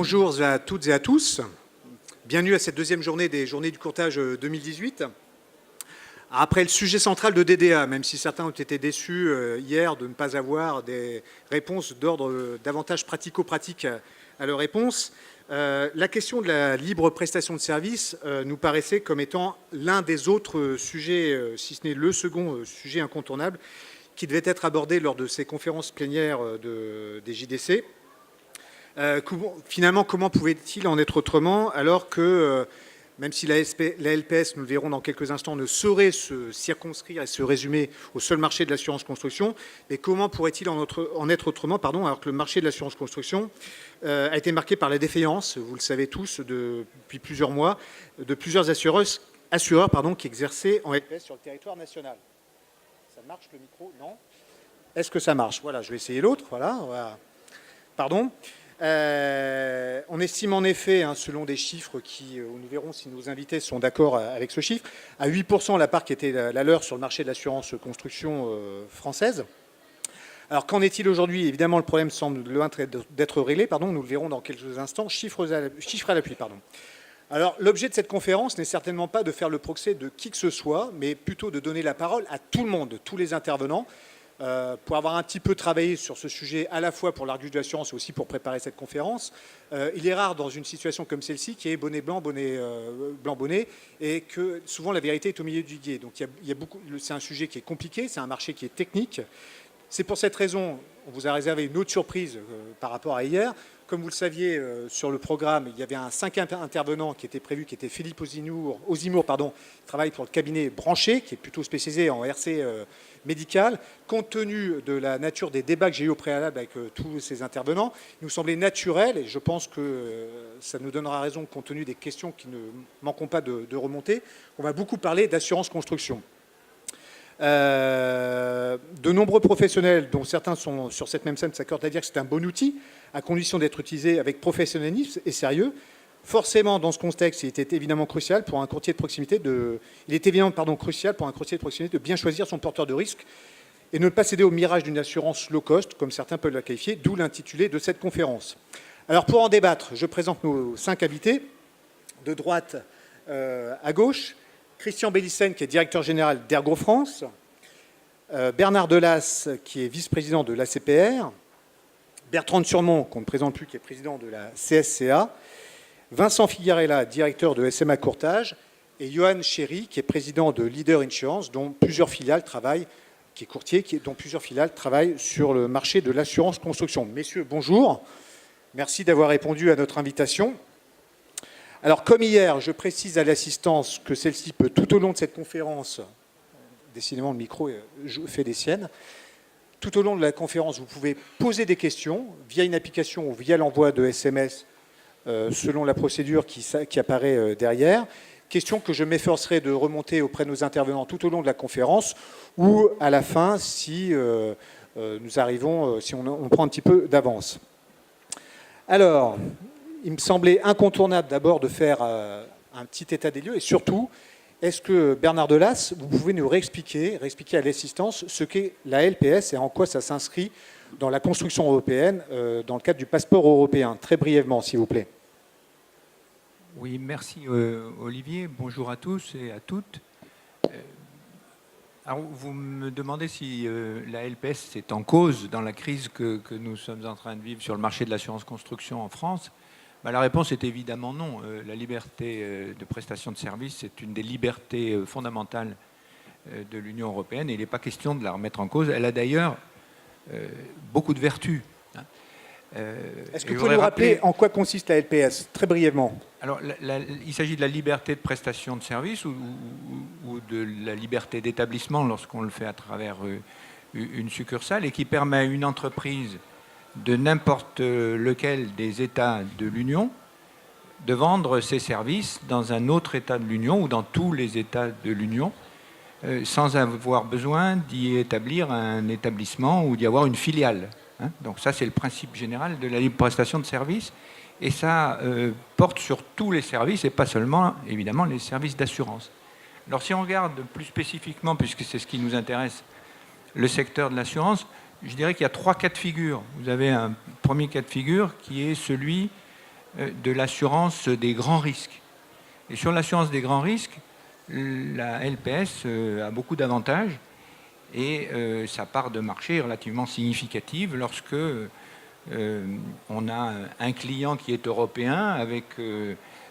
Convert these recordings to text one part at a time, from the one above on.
Bonjour à toutes et à tous. Bienvenue à cette deuxième journée des Journées du courtage 2018. Après le sujet central de DDA, même si certains ont été déçus hier de ne pas avoir des réponses d'ordre davantage pratico-pratique à leurs réponses, la question de la libre prestation de services nous paraissait comme étant l'un des autres sujets, si ce n'est le second sujet incontournable, qui devait être abordé lors de ces conférences plénières des JDC. Finalement, comment pouvait-il en être autrement alors que, même si la LPS, nous le verrons dans quelques instants, ne saurait se circonscrire et se résumer au seul marché de l'assurance construction, mais comment pourrait-il en être autrement, alors que le marché de l'assurance construction a été marqué par la défaillance, vous le savez tous, depuis plusieurs mois, de plusieurs assureurs qui exerçaient en LPS sur le territoire national. Ça marche le micro? Non? Est-ce que ça marche? Voilà, je vais essayer l'autre. Voilà. Pardon. On estime en effet, selon des chiffres qui, nous verrons si nos invités sont d'accord avec ce chiffre, à 8% la part qui était la leur sur le marché de l'assurance construction française. Alors qu'en est-il aujourd'hui? Évidemment, le problème semble loin d'être réglé, nous le verrons dans quelques instants, chiffres à l'appui. Alors, l'objet de cette conférence n'est certainement pas de faire le procès de qui que ce soit, mais plutôt de donner la parole à tout le monde, tous les intervenants, pour avoir un petit peu travaillé sur ce sujet, à la fois pour l'Argus de l'assurance et aussi pour préparer cette conférence. Il est rare dans une situation comme celle-ci qu'il y ait bonnet blanc, bonnet, et que souvent la vérité est au milieu du gué. Donc c'est un sujet qui est compliqué, c'est un marché qui est technique. C'est pour cette raison, on vous a réservé une autre surprise par rapport à hier. Comme vous le saviez, sur le programme, il y avait un cinquième intervenant qui était prévu, qui était Philippe Osimour, qui travaille pour le cabinet Branché, qui est plutôt spécialisé en RC médical. Compte tenu de la nature des débats que j'ai eu au préalable avec tous ces intervenants, il nous semblait naturel, et je pense que ça nous donnera raison compte tenu des questions qui ne manqueront pas de remonter, on va beaucoup parler d'assurance construction. De nombreux professionnels, dont certains sont sur cette même scène, s'accordent à dire que c'est un bon outil, à condition d'être utilisé avec professionnalisme et sérieux. Forcément, dans ce contexte, il était évidemment crucial pour un courtier de proximité de bien choisir son porteur de risque et ne pas céder au mirage d'une assurance low cost, comme certains peuvent la qualifier, d'où l'intitulé de cette conférence. Alors, pour en débattre, je présente nos 5 invités, de droite à gauche. Christian Bellissen, qui est directeur général d'Ergo France, Bernard Delas, qui est vice-président de l'ACPR, Bertrand de Surmont, qu'on ne présente plus, qui est président de la CSCA, Vincent Figarella, directeur de SMA Courtage, et Johan Chéry, qui est président de Leader Insurance, dont plusieurs filiales travaillent, qui est courtier, dont plusieurs filiales travaillent sur le marché de l'assurance construction. Messieurs, bonjour. Merci d'avoir répondu à notre invitation. Alors, comme hier, je précise à l'assistance que celle-ci peut, tout au long de cette conférence, décidément le micro fait des siennes, tout au long de la conférence, vous pouvez poser des questions via une application ou via l'envoi de SMS selon la procédure qui apparaît derrière. Questions que je m'efforcerai de remonter auprès de nos intervenants tout au long de la conférence ou à la fin si nous arrivons, si on prend un petit peu d'avance. Alors, il me semblait incontournable d'abord de faire un petit état des lieux et surtout, est-ce que Bernard Delas, vous pouvez nous réexpliquer à l'assistance ce qu'est la LPS et en quoi ça s'inscrit dans la construction européenne, dans le cadre du passeport européen? Très brièvement, s'il vous plaît. Oui, merci Olivier. Bonjour à tous et à toutes. Alors, vous me demandez si la LPS est en cause dans la crise que nous sommes en train de vivre sur le marché de l'assurance construction en France. La réponse est évidemment non. La liberté de prestation de services, c'est une des libertés fondamentales de l'Union européenne et il n'est pas question de la remettre en cause. Elle a d'ailleurs beaucoup de vertus. Est-ce que vous pouvez nous rappeler en quoi consiste la LPS, très brièvement? Alors, il s'agit de la liberté de prestation de services ou de la liberté d'établissement lorsqu'on le fait à travers une succursale et qui permet à une entreprise de n'importe lequel des États de l'Union de vendre ses services dans un autre État de l'Union ou dans tous les États de l'Union sans avoir besoin d'y établir un établissement ou d'y avoir une filiale. Donc ça, c'est le principe général de la libre prestation de services et ça porte sur tous les services et pas seulement, évidemment, les services d'assurance. Alors si on regarde plus spécifiquement, puisque c'est ce qui nous intéresse, le secteur de l'assurance, je dirais qu'il y a 3 cas de figure. Vous avez un premier cas de figure qui est celui de l'assurance des grands risques. Et sur l'assurance des grands risques, la LPS a beaucoup d'avantages et sa part de marché est relativement significative lorsque on a un client qui est européen avec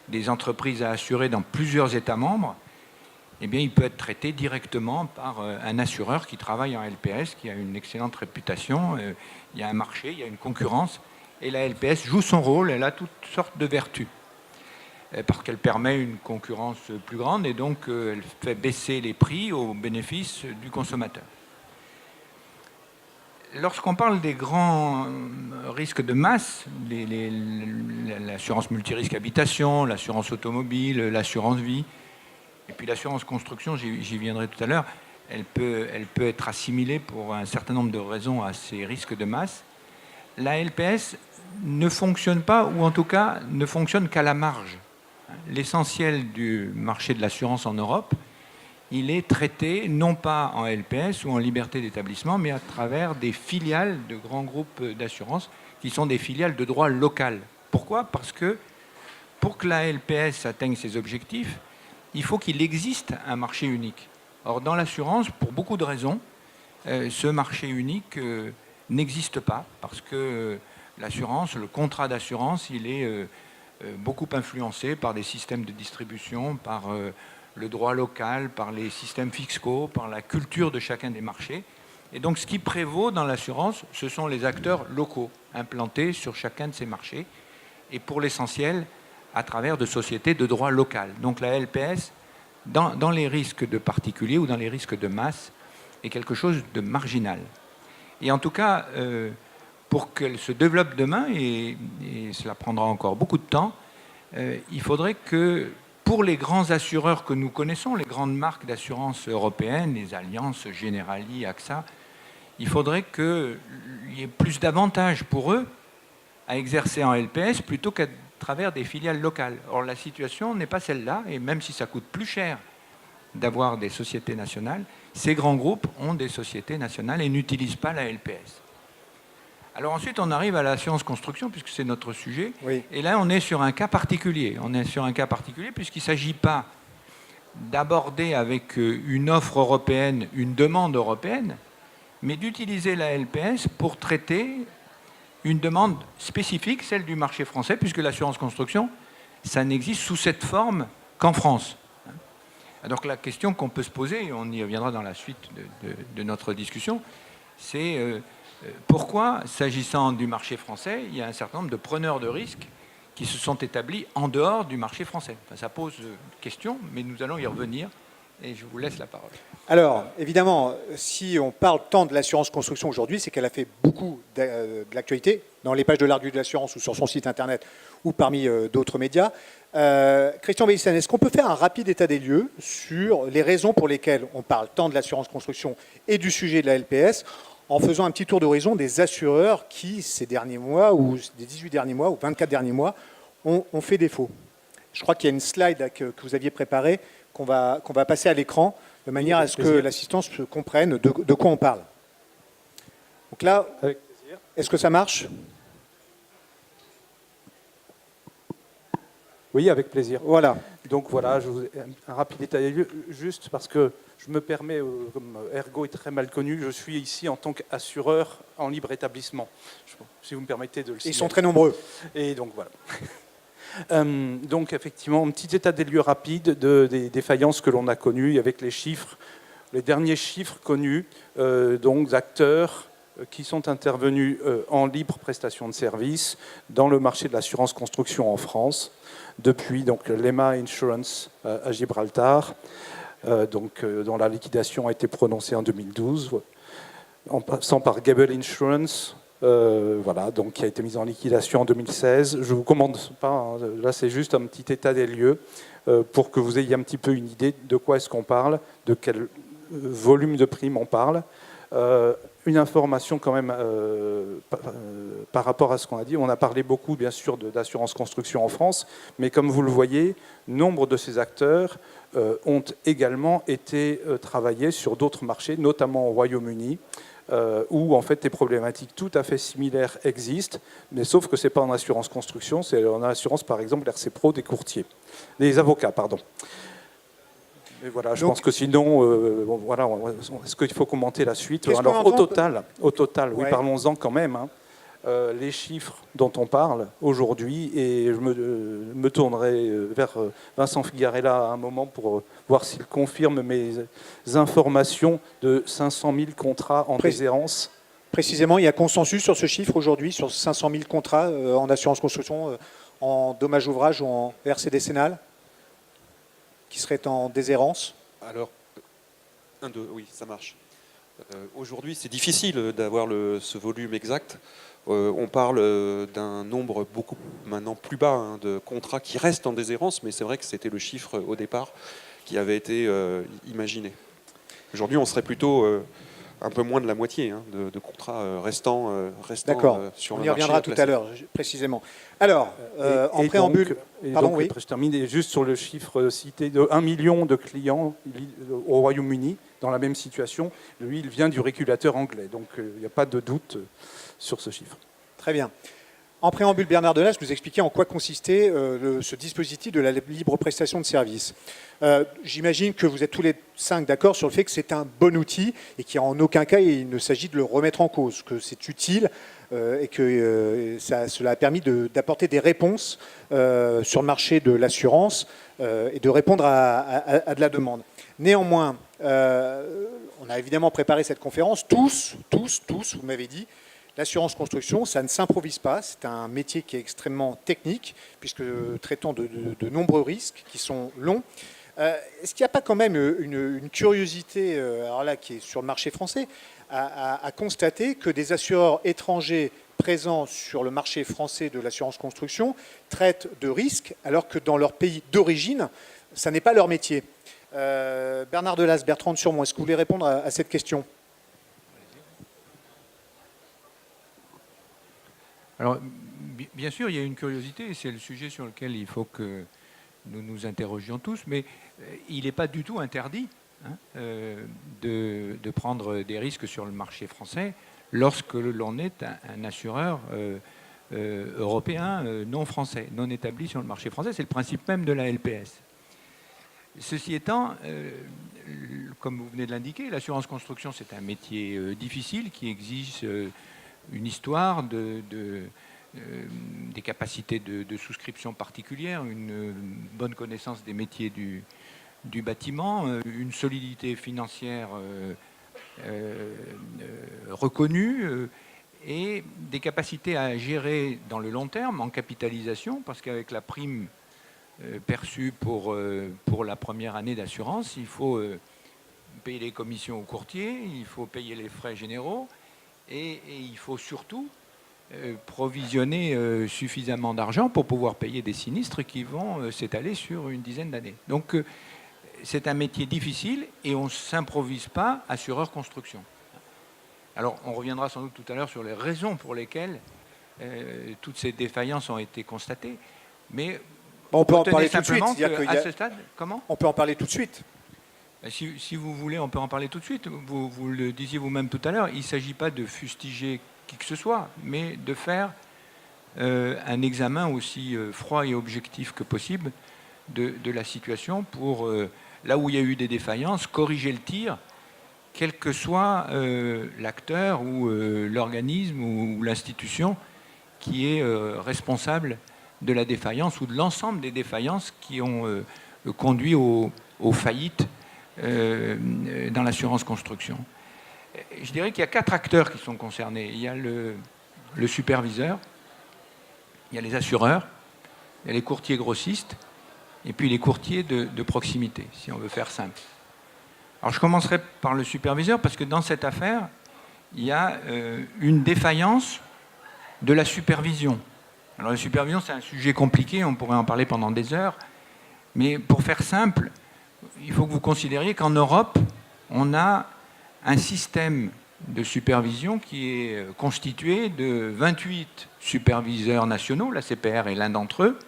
des entreprises à assurer dans plusieurs États membres. Eh bien, il peut être traité directement par un assureur qui travaille en LPS, qui a une excellente réputation. Il y a un marché, il y a une concurrence. Et la LPS joue son rôle, elle a toutes sortes de vertus. Parce qu'elle permet une concurrence plus grande et donc elle fait baisser les prix au bénéfice du consommateur. Lorsqu'on parle des grands risques de masse, l'assurance multirisque habitation, l'assurance automobile, l'assurance vie, et puis l'assurance construction, j'y viendrai tout à l'heure, elle peut être assimilée pour un certain nombre de raisons à ces risques de masse. La LPS ne fonctionne pas, ou en tout cas ne fonctionne qu'à la marge. L'essentiel du marché de l'assurance en Europe, il est traité non pas en LPS ou en liberté d'établissement, mais à travers des filiales de grands groupes d'assurance qui sont des filiales de droit local. Pourquoi ? Parce que pour que la LPS atteigne ses objectifs, il faut qu'il existe un marché unique. Or, dans l'assurance, pour beaucoup de raisons, ce marché unique n'existe pas, parce que l'assurance, le contrat d'assurance, il est beaucoup influencé par des systèmes de distribution, par le droit local, par les systèmes fiscaux, par la culture de chacun des marchés. Et donc, ce qui prévaut dans l'assurance, ce sont les acteurs locaux, implantés sur chacun de ces marchés, et pour l'essentiel, à travers de sociétés de droit local. Donc la LPS, dans les risques de particuliers ou dans les risques de masse, est quelque chose de marginal. Et en tout cas, pour qu'elle se développe demain, et cela prendra encore beaucoup de temps, il faudrait que pour les grands assureurs que nous connaissons, les grandes marques d'assurance européennes, les Allianz, Generali, AXA, il faudrait qu'il y ait plus d'avantages pour eux à exercer en LPS plutôt qu'à travers des filiales locales. Or, la situation n'est pas celle-là, et même si ça coûte plus cher d'avoir des sociétés nationales, ces grands groupes ont des sociétés nationales et n'utilisent pas la LPS. Alors ensuite, on arrive à l'assurance construction, puisque c'est notre sujet. Oui. Et là, on est sur un cas particulier. On est sur un cas particulier puisqu'il ne s'agit pas d'aborder avec une offre européenne, une demande européenne, mais d'utiliser la LPS pour traiter une demande spécifique, celle du marché français, puisque l'assurance construction, ça n'existe sous cette forme qu'en France. Donc la question qu'on peut se poser, et on y reviendra dans la suite de notre discussion, c'est pourquoi, s'agissant du marché français, il y a un certain nombre de preneurs de risques qui se sont établis en dehors du marché français. Enfin, ça pose question, mais nous allons y revenir, et je vous laisse la parole. Alors, évidemment, si on parle tant de l'assurance construction aujourd'hui, c'est qu'elle a fait beaucoup de l'actualité dans les pages de l'Argus de l'assurance ou sur son site internet ou parmi d'autres médias. Christian Vélissen, est-ce qu'on peut faire un rapide état des lieux sur les raisons pour lesquelles on parle tant de l'assurance construction et du sujet de la LPS, en faisant un petit tour d'horizon des assureurs qui, ces derniers mois, ou des 18 derniers mois, ou 24 derniers mois, ont fait défaut? Je crois qu'il y a une slide que vous aviez préparée, qu'on va passer à l'écran, de manière à ce que l'assistance comprenne de quoi on parle. Donc là, est-ce que ça marche? Oui, avec plaisir. Voilà. Donc voilà, un rapide état des lieux, juste parce que je me permets, comme Ergo est très mal connu, je suis ici en tant qu'assureur en libre établissement. Si vous me permettez de le signaler. Ils sont très nombreux. Et donc voilà. Donc effectivement, un petit état des lieux rapide des défaillances que l'on a connues avec les chiffres, les derniers chiffres connus, donc d'acteurs qui sont intervenus en libre prestation de services dans le marché de l'assurance construction en France, depuis donc l'EMA Insurance à Gibraltar, dont la liquidation a été prononcée en 2012, en passant par Gable Insurance, voilà, donc qui a été mise en liquidation en 2016. Je ne vous commande pas, hein, là c'est juste un petit état des lieux pour que vous ayez un petit peu une idée de quoi est-ce qu'on parle, de quel volume de primes on parle. Une information quand même par rapport à ce qu'on a dit. On a parlé beaucoup bien sûr d'assurance construction en France, mais comme vous le voyez, nombre de ces acteurs ont également été travaillés sur d'autres marchés, notamment au Royaume-Uni, où en fait des problématiques tout à fait similaires existent, mais sauf que ce n'est pas en assurance construction, c'est en assurance par exemple RC Pro des courtiers, des avocats, pardon. Et voilà, je pense que sinon, voilà, est-ce qu'il faut commenter la suite? Alors au total, oui, parlons-en quand même. Hein. Les chiffres dont on parle aujourd'hui, et je me tournerai vers Vincent Figarella à un moment pour voir s'il confirme mes informations de 500 000 contrats en déshérence. Précisément, il y a consensus sur ce chiffre aujourd'hui, sur 500 000 contrats en assurance construction, en dommage ouvrage ou en RC décennal, qui seraient en déshérence? Alors, oui, ça marche. Aujourd'hui, c'est difficile d'avoir ce volume exact. On parle d'un nombre beaucoup maintenant plus bas hein, de contrats qui restent en déshérence, mais c'est vrai que c'était le chiffre au départ qui avait été imaginé. Aujourd'hui, on serait plutôt un peu moins de la moitié hein, de contrats restants sur le marché. On y reviendra tout à l'heure, précisément. Alors, en préambule... Pardon, oui. Je termine juste sur le chiffre cité de 1 million de clients au Royaume-Uni dans la même situation. Lui, il vient du régulateur anglais, donc il n'y a pas de doute sur ce chiffre. Très bien. En préambule, Bernard Delas nous expliquait en quoi consistait ce dispositif de la libre prestation de services. J'imagine que vous êtes tous les 5 d'accord sur le fait que c'est un bon outil et qu'en aucun cas il ne s'agit de le remettre en cause, que c'est utile et que cela a permis d'apporter des réponses sur le marché de l'assurance et de répondre à de la demande. Néanmoins, on a évidemment préparé cette conférence, tous, vous m'avez dit. L'assurance construction, ça ne s'improvise pas, c'est un métier qui est extrêmement technique, puisque traitant de nombreux risques qui sont longs. Est-ce qu'il n'y a pas quand même une curiosité, alors là, qui est sur le marché français, à constater que des assureurs étrangers présents sur le marché français de l'assurance construction traitent de risques, alors que dans leur pays d'origine, ça n'est pas leur métier? Bernard Delas, Bertrand de Surmont, est-ce que vous voulez répondre à cette question? Alors, bien sûr, il y a une curiosité, et c'est le sujet sur lequel il faut que nous nous interrogions tous, mais il n'est pas du tout interdit hein, de prendre des risques sur le marché français lorsque l'on est un assureur européen non français, non établi sur le marché français. C'est le principe même de la LPS. Ceci étant, comme vous venez de l'indiquer, l'assurance construction, c'est un métier difficile qui exige une histoire des capacités de souscription particulières, une bonne connaissance des métiers du bâtiment, une solidité financière reconnue et des capacités à gérer dans le long terme en capitalisation, parce qu'avec la prime perçue pour la première année d'assurance, il faut payer les commissions aux courtiers, il faut payer les frais généraux, et il faut surtout provisionner suffisamment d'argent pour pouvoir payer des sinistres qui vont s'étaler sur une dizaine d'années. Donc c'est un métier difficile et on ne s'improvise pas assureur construction. Alors on reviendra sans doute tout à l'heure sur les raisons pour lesquelles toutes ces défaillances ont été constatées, mais on peut en parler tout de suite. À ce stade, comment ? On peut en parler tout de suite. Si vous voulez, on peut en parler tout de suite. Vous le disiez vous-même tout à l'heure, il ne s'agit pas de fustiger qui que ce soit, mais de faire un examen aussi froid et objectif que possible de la situation pour, là où il y a eu des défaillances, corriger le tir, quel que soit l'acteur ou l'organisme ou l'institution qui est responsable de la défaillance ou de l'ensemble des défaillances qui ont conduit aux faillites dans l'assurance construction. Je dirais qu'il y a 4 acteurs qui sont concernés. Il y a le superviseur, il y a les assureurs, il y a les courtiers grossistes, et puis les courtiers de proximité, si on veut faire simple. Alors je commencerai par le superviseur, parce que dans cette affaire, il y a une défaillance de la supervision. Alors la supervision, c'est un sujet compliqué, on pourrait en parler pendant des heures, mais pour faire simple, il faut que vous considériez qu'en Europe, on a un système de supervision qui est constitué de 28 superviseurs nationaux, la CPR est l'un d'entre eux,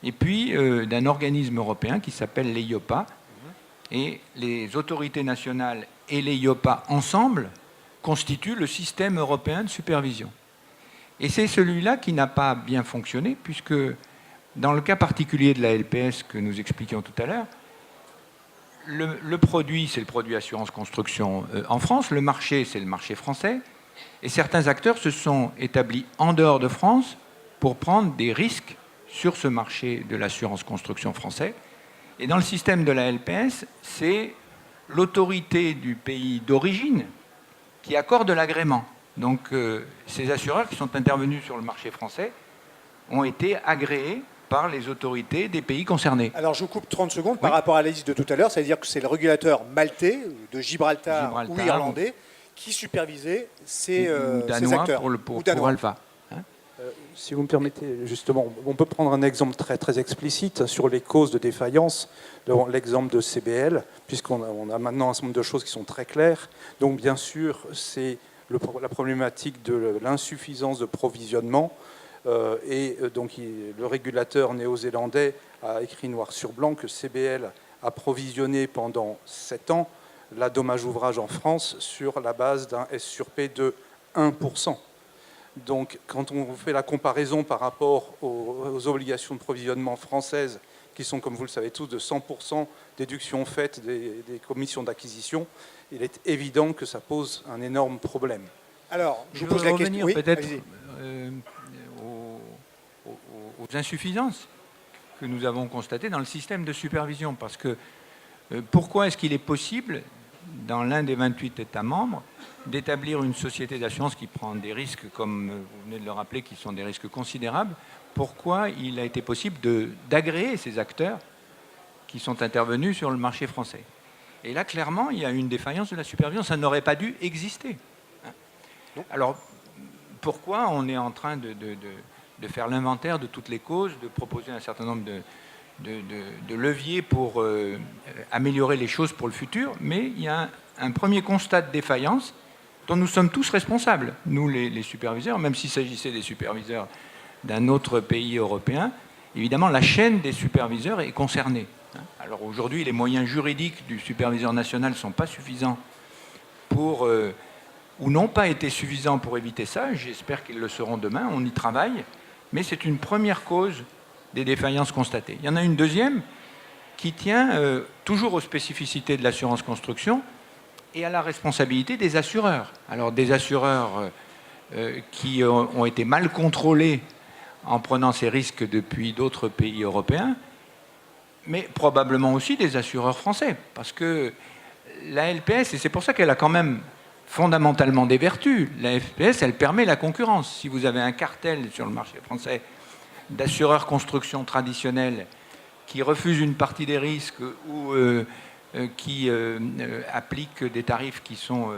et puis d'un organisme européen qui s'appelle l'EIOPA. Et les autorités nationales et l'EIOPA ensemble constitue le système européen de supervision. Et c'est celui-là qui n'a pas bien fonctionné, puisque dans le cas particulier de la LPS que nous expliquions tout à l'heure, le produit, c'est le produit assurance construction en France, le marché, c'est le marché français, et certains acteurs se sont établis en dehors de France pour prendre des risques sur ce marché de l'assurance construction français. Et dans le système de la LPS, c'est l'autorité du pays d'origine qui accorde l'agrément. Donc ces assureurs qui sont intervenus sur le marché français ont été agréés par les autorités des pays concernés. Alors je vous coupe 30 secondes par rapport à la liste de tout à l'heure, c'est-à-dire que c'est le régulateur maltais, de Gibraltar ou irlandais, qui supervisait ces acteurs. Pour Alpha. Si vous me permettez, justement, on peut prendre un exemple très, très explicite sur les causes de défaillance, l'exemple de CBL, puisqu'on a maintenant un certain nombre de choses qui sont très claires. Donc bien sûr, c'est la problématique de l'insuffisance de provisionnement. Et donc le régulateur néo-zélandais a écrit noir sur blanc que CBL a provisionné pendant 7 ans la dommage ouvrage en France sur la base d'un S sur P de 1%. Donc quand on fait la comparaison par rapport aux obligations de provisionnement françaises, qui sont, comme vous le savez tous, de 100% déduction faite des commissions d'acquisition, il est évident que ça pose un énorme problème. Alors, je vous pose la question. Oui, peut-être aux insuffisances que nous avons constatées dans le système de supervision. Parce que pourquoi est-ce qu'il est possible, dans l'un des 28 États membres, d'établir une société d'assurance qui prend des risques, comme vous venez de le rappeler, qui sont des risques considérables? Pourquoi il a été possible d'agréer ces acteurs qui sont intervenus sur le marché français? Et là, clairement, il y a une défaillance de la supervision. Ça n'aurait pas dû exister. Alors, pourquoi on est en train de faire l'inventaire de toutes les causes, de proposer un certain nombre de leviers pour améliorer les choses pour le futur? Mais il y a un premier constat de défaillance dont nous sommes tous responsables, nous les superviseurs, même s'il s'agissait des superviseurs d'un autre pays européen. Évidemment, la chaîne des superviseurs est concernée. Alors aujourd'hui, les moyens juridiques du superviseur national ne sont pas suffisants pour... ou n'ont pas été suffisants pour éviter ça. J'espère qu'ils le seront demain. On y travaille. Mais c'est une première cause des défaillances constatées. Il y en a une deuxième qui tient toujours aux spécificités de l'assurance construction et à la responsabilité des assureurs. Alors des assureurs qui ont été mal contrôlés en prenant ces risques depuis d'autres pays européens, mais probablement aussi des assureurs français. Parce que la LPS, et c'est pour ça qu'elle a quand même fondamentalement des vertus. La LPS, elle permet la concurrence. Si vous avez un cartel sur le marché français d'assureurs construction traditionnels qui refusent une partie des risques ou qui appliquent des tarifs qui sont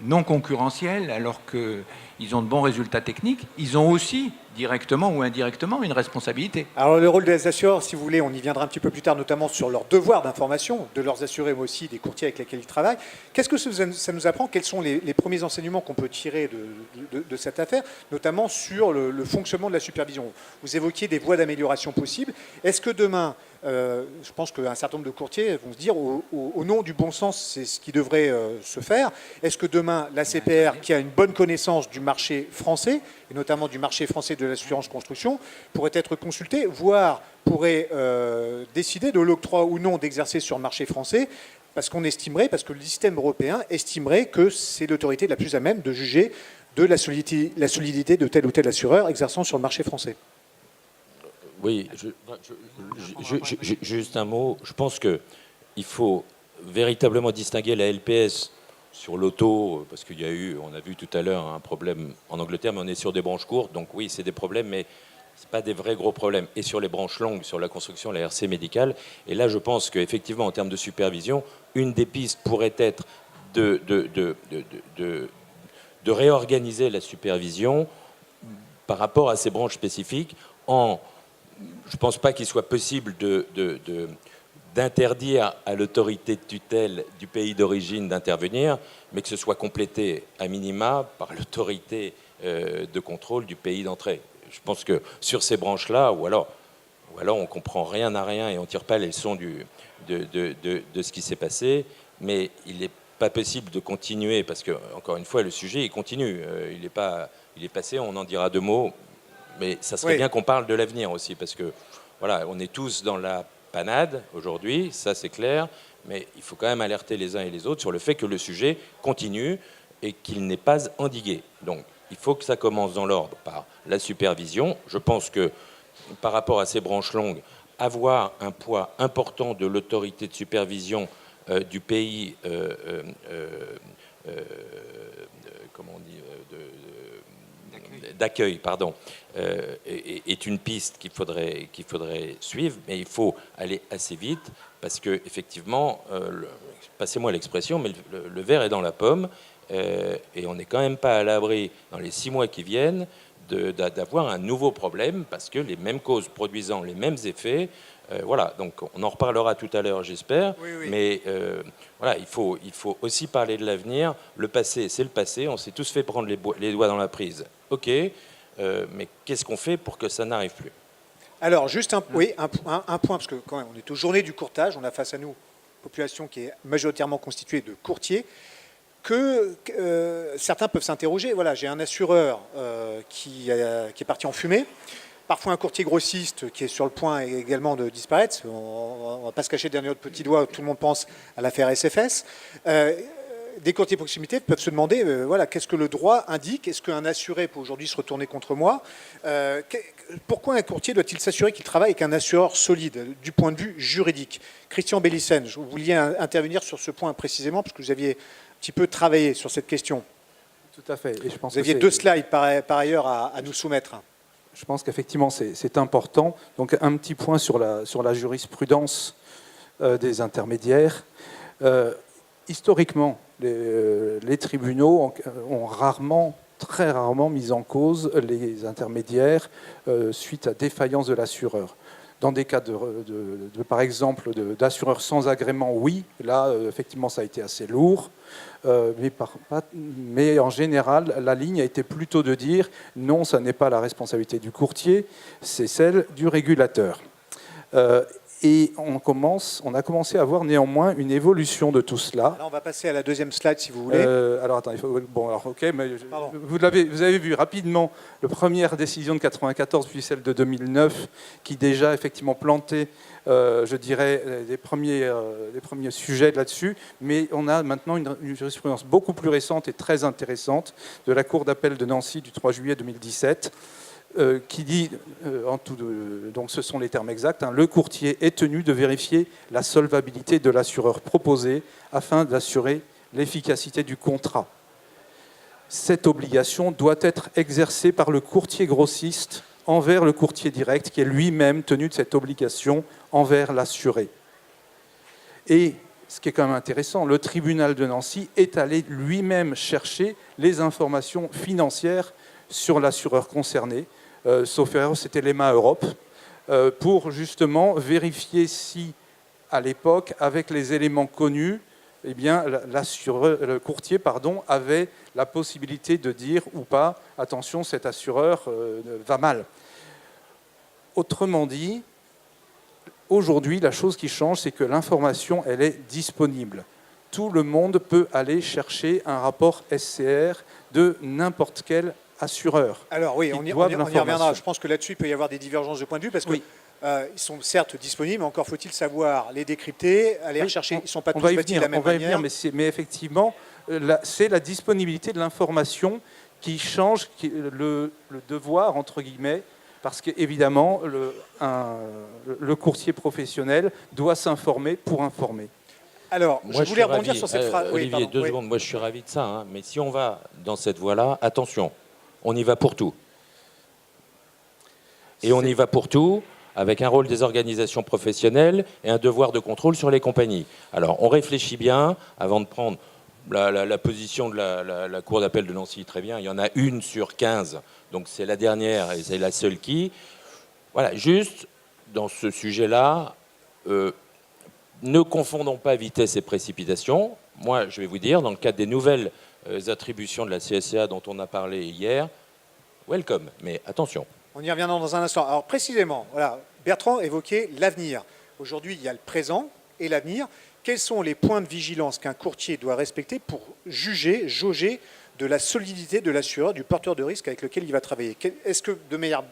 non concurrentiels alors qu'ils ont de bons résultats techniques, ils ont aussi, directement ou indirectement, une responsabilité. Alors le rôle des assureurs, si vous voulez, on y viendra un petit peu plus tard, notamment sur leur devoir d'information, de leurs assurés, mais aussi des courtiers avec lesquels ils travaillent. Qu'est-ce que ça nous apprend? Quels sont les premiers enseignements qu'on peut tirer de cette affaire, notamment sur le fonctionnement de la supervision? Vous évoquiez des voies d'amélioration possibles. Est-ce que demain, je pense qu'un certain nombre de courtiers vont se dire, au nom du bon sens, c'est ce qui devrait se faire. Est-ce que demain, la CPR, qui a une bonne connaissance du marché français, et notamment du marché français de l'assurance construction, pourrait être consultée, voire pourrait décider de l'octroi ou non d'exercer sur le marché français, parce que le système européen estimerait que c'est l'autorité la plus à même de juger de la solidité de tel ou tel assureur exerçant sur le marché français. Oui, juste un mot. Je pense qu'il faut véritablement distinguer la LPS sur l'auto, parce qu'il y a eu, on a vu tout à l'heure, un problème en Angleterre, mais on est sur des branches courtes, donc oui, c'est des problèmes, mais ce pas des vrais gros problèmes. Et sur les branches longues, sur la construction, la RC médicale, et là, je pense qu'effectivement, en termes de supervision, une des pistes pourrait être de réorganiser la supervision par rapport à ces branches spécifiques. Je ne pense pas qu'il soit possible d'interdire à l'autorité de tutelle du pays d'origine d'intervenir, mais que ce soit complété à minima par l'autorité de contrôle du pays d'entrée. Je pense que sur ces branches-là, ou alors on ne comprend rien à rien et on ne tire pas les leçons de ce qui s'est passé, mais il est pas possible de continuer, parce que, encore une fois, le sujet, il continue. Il est passé, on en dira 2 mots, mais ça serait bien qu'on parle de l'avenir aussi, parce que, voilà, on est tous dans la panade aujourd'hui, ça c'est clair, mais il faut quand même alerter les uns et les autres sur le fait que le sujet continue et qu'il n'est pas endigué. Donc, il faut que ça commence dans l'ordre par la supervision. Je pense que, par rapport à ces branches longues, avoir un poids important de l'autorité de supervision du pays, comment on dit, d'accueil, pardon, est une piste qu'il faudrait suivre, mais il faut aller assez vite parce que effectivement, passez-moi l'expression, mais le verre est dans la pomme et on n'est quand même pas à l'abri dans les 6 mois qui viennent d'avoir un nouveau problème parce que les mêmes causes produisant les mêmes effets. Voilà, donc on en reparlera tout à l'heure, j'espère. Oui. Mais voilà, il faut aussi parler de l'avenir. Le passé, c'est le passé. On s'est tous fait prendre les doigts dans la prise. OK, mais qu'est-ce qu'on fait pour que ça n'arrive plus? Alors, juste un point, parce que quand même, on est aux journées du courtage. On a face à nous une population qui est majoritairement constituée de courtiers. Certains peuvent s'interroger. Voilà, j'ai un assureur qui est parti en fumée. Parfois un courtier grossiste qui est sur le point également de disparaître. On ne va pas se cacher derrière notre petit doigt, tout le monde pense à l'affaire SFS. Des courtiers proximité peuvent se demander, voilà, qu'est-ce que le droit indique? Est-ce qu'un assuré peut aujourd'hui se retourner contre moi? Pourquoi un courtier doit-il s'assurer qu'il travaille avec un assureur solide du point de vue juridique? Christian Bellissen, vous vouliez intervenir sur ce point précisément, parce que vous aviez un petit peu travaillé sur cette question. Tout à fait. Et je pense vous aviez 2 slides par ailleurs à nous soumettre. Je pense qu'effectivement, c'est important. Donc, un petit point sur la jurisprudence des intermédiaires. Historiquement, les tribunaux ont très rarement mis en cause les intermédiaires suite à défaillance de l'assureur. Dans des cas, par exemple, d'assureurs sans agrément, oui. Là, effectivement, ça a été assez lourd. Mais en général, la ligne a été plutôt de dire non, ça n'est pas la responsabilité du courtier, c'est celle du régulateur. Et on a commencé à voir néanmoins une évolution de tout cela. Là, on va passer à la 2e slide, si vous voulez. Alors, attends, ok, mais vous avez vu rapidement la première décision de 1994, puis celle de 2009, qui déjà effectivement plantait, je dirais, les premiers sujets là-dessus. Mais on a maintenant une jurisprudence beaucoup plus récente et très intéressante de la Cour d'appel de Nancy du 3 juillet 2017. Qui dit, donc ce sont les termes exacts, le courtier est tenu de vérifier la solvabilité de l'assureur proposé afin d'assurer l'efficacité du contrat. Cette obligation doit être exercée par le courtier grossiste envers le courtier direct qui est lui-même tenu de cette obligation envers l'assuré. Et ce qui est quand même intéressant, le tribunal de Nancy est allé lui-même chercher les informations financières sur l'assureur concerné, sauf erreur, c'était l'EMA Europe, pour justement vérifier si, à l'époque, avec les éléments connus, eh bien, le courtier avait la possibilité de dire ou pas, attention, cet assureur va mal. Autrement dit, aujourd'hui, la chose qui change, c'est que l'information, elle est disponible. Tout le monde peut aller chercher un rapport SCR de n'importe quel assureurs. Alors oui, on y reviendra. Je pense que là-dessus, il peut y avoir des divergences de point de vue parce que ils sont certes disponibles, mais encore faut-il savoir les décrypter, aller rechercher. Ils ne sont pas tous bâtis de la même manière. Mais effectivement, c'est la disponibilité de l'information qui change le devoir, entre guillemets, parce qu'évidemment, le courtier professionnel doit s'informer pour informer. Alors, je voulais rebondir sur cette phrase. Olivier, 2 secondes. Moi, je suis ravi de ça. Hein. Mais si on va dans cette voie-là, attention. On y va pour tout. Et on y va pour tout avec un rôle des organisations professionnelles et un devoir de contrôle sur les compagnies. Alors, on réfléchit bien avant de prendre la position de la Cour d'appel de Nancy. Très bien, il y en a une sur 15, donc c'est la dernière et c'est la seule qui... Voilà, juste dans ce sujet-là, ne confondons pas vitesse et précipitation. Moi, je vais vous dire, dans le cadre des nouvelles attributions de la CSCA dont on a parlé hier, welcome, mais attention. On y reviendra dans un instant. Alors précisément, voilà, Bertrand évoquait l'avenir. Aujourd'hui, il y a le présent et l'avenir. quels sont les points de vigilance qu'un courtier doit respecter pour jauger de la solidité de l'assureur, du porteur de risque avec lequel il va travailler? Est-ce que, de manière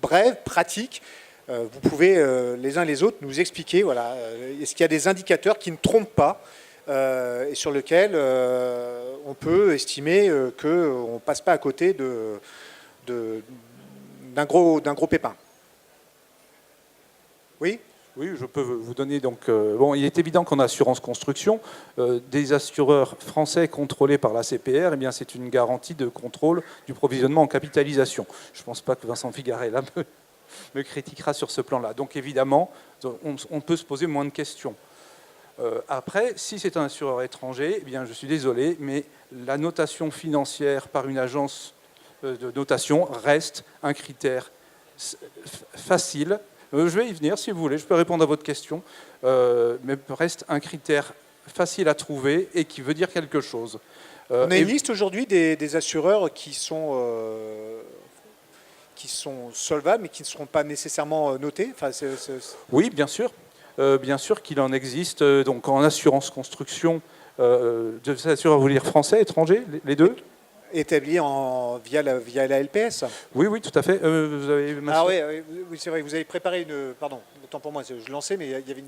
brève, pratique, vous pouvez les uns les autres nous expliquer, voilà, est-ce qu'il y a des indicateurs qui ne trompent pas et sur lesquels on peut estimer qu'on ne passe pas à côté d'un gros pépin? Oui? Oui, je peux vous donner donc. Bon, il est évident qu'en assurance construction, des assureurs français contrôlés par la CPR, eh bien, c'est une garantie de contrôle du provisionnement en capitalisation. Je ne pense pas que Vincent Figarella me critiquera sur ce plan-là. Donc évidemment, on peut se poser moins de questions. Après, si c'est un assureur étranger, eh bien, je suis désolé, mais la notation financière par une agence de notation reste un critère facile. Je vais y venir si vous voulez, je peux répondre à votre question, mais reste un critère facile à trouver et qui veut dire quelque chose. On a une liste aujourd'hui des assureurs qui sont solvables mais qui ne seront pas nécessairement notés. Enfin, Oui, bien sûr. Bien sûr qu'il en existe. Donc en assurance construction, des assureurs, vous voulez dire français, étrangers, les deux? Établis via la LPS. Oui, tout à fait. Vous avez oui, c'est vrai. Vous avez préparé une. Pardon, autant pour moi, je lançais, mais il y avait une.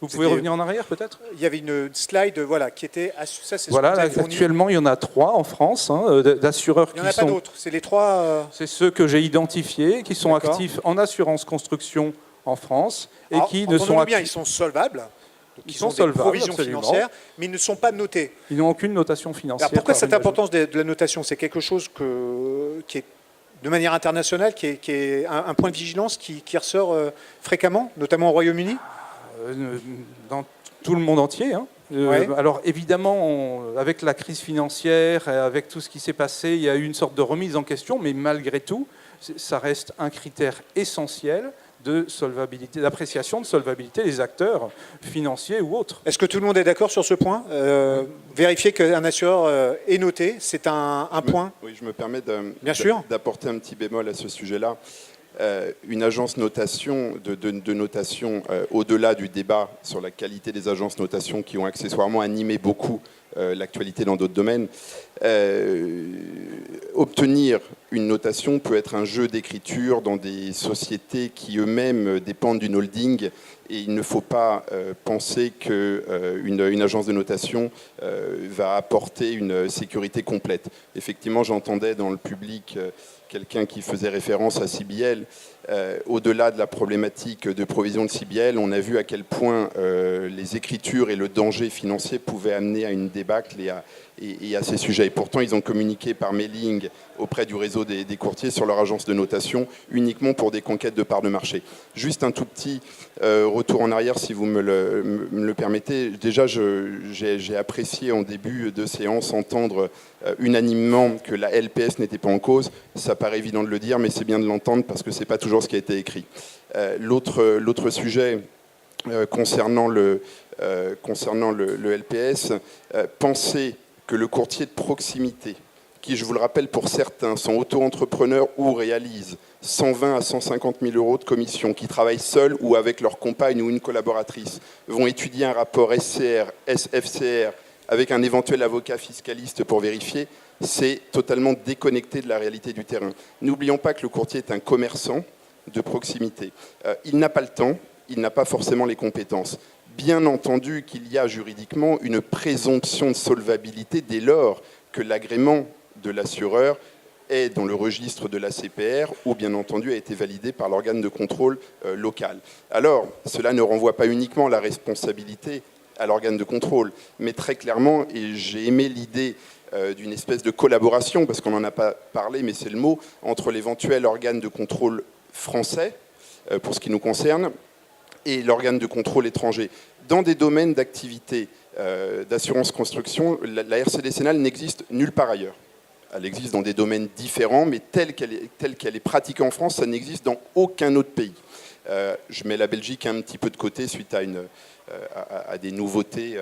Vous pouvez revenir en arrière, peut-être? Il y avait une slide, voilà, qui était. Ça, c'est voilà. Actuellement, il y en a 3 en France d'assureurs qui sont. Il n'y en a pas d'autres. C'est les 3. C'est ceux que j'ai identifiés, qui sont actifs en assurance construction en France et qui ne sont bien. Ils sont solvables. Ils sont solvables, des provisions absolument. financières, mais ils ne sont pas notés. Ils n'ont aucune notation financière. Alors pourquoi cette importance de la notation? C'est quelque chose qui est, de manière internationale, qui est un point de vigilance qui ressort fréquemment, notamment au Royaume-Uni? Dans tout le monde entier. Ouais. Alors évidemment, avec la crise financière, avec tout ce qui s'est passé, il y a eu une sorte de remise en question, mais malgré tout, ça reste un critère essentiel de solvabilité, d'appréciation de solvabilité des acteurs financiers ou autres. Est-ce que tout le monde est d'accord sur ce point? Vérifier qu'un assureur est noté, c'est un point? Oui, je me permets d'apporter un petit bémol à ce sujet-là. Une agence notation, de notation, au-delà du débat sur la qualité des agences notation qui ont accessoirement animé beaucoup l'actualité dans d'autres domaines, obtenir une notation peut être un jeu d'écriture dans des sociétés qui eux-mêmes dépendent d'une holding, et il ne faut pas penser qu'une agence de notation va apporter une sécurité complète. Effectivement, j'entendais dans le public quelqu'un qui faisait référence à CBL. Au-delà de la problématique de provision de CBL, on a vu à quel point les écritures et le danger financier pouvaient amener à une débâcle et à ces sujets. Et pourtant, ils ont communiqué par mailing auprès du réseau des courtiers sur leur agence de notation uniquement pour des conquêtes de parts de marché. Juste un tout petit retour en arrière, si vous me le permettez. Déjà, j'ai apprécié en début de séance entendre unanimement que la LPS n'était pas en cause. Ça paraît évident de le dire, mais c'est bien de l'entendre parce que ce n'est pas toujours ce qui a été écrit. L'autre sujet concernant le LPS, penser que le courtier de proximité, qui, je vous le rappelle, pour certains, sont auto-entrepreneurs ou réalisent 120 à 150 000 euros de commission, qui travaillent seuls ou avec leur compagne ou une collaboratrice, vont étudier un rapport SCR, SFCR, avec un éventuel avocat fiscaliste pour vérifier, c'est totalement déconnecté de la réalité du terrain. N'oublions pas que le courtier est un commerçant de proximité. Il n'a pas le temps, il n'a pas forcément les compétences. Bien entendu qu'il y a juridiquement une présomption de solvabilité dès lors que l'agrément de l'assureur est dans le registre de la CPR ou bien entendu a été validé par l'organe de contrôle local. Alors, cela ne renvoie pas uniquement la responsabilité à l'organe de contrôle, mais très clairement, et j'ai aimé l'idée d'une espèce de collaboration, parce qu'on n'en a pas parlé, mais c'est le mot, entre l'éventuel organe de contrôle français, pour ce qui nous concerne, et l'organe de contrôle étranger. Dans des domaines d'activité d'assurance construction, la RC décennale n'existe nulle part ailleurs. Elle existe dans des domaines différents, mais telle qu'elle est pratiquée en France, ça n'existe dans aucun autre pays. Je mets la Belgique un petit peu de côté suite à des nouveautés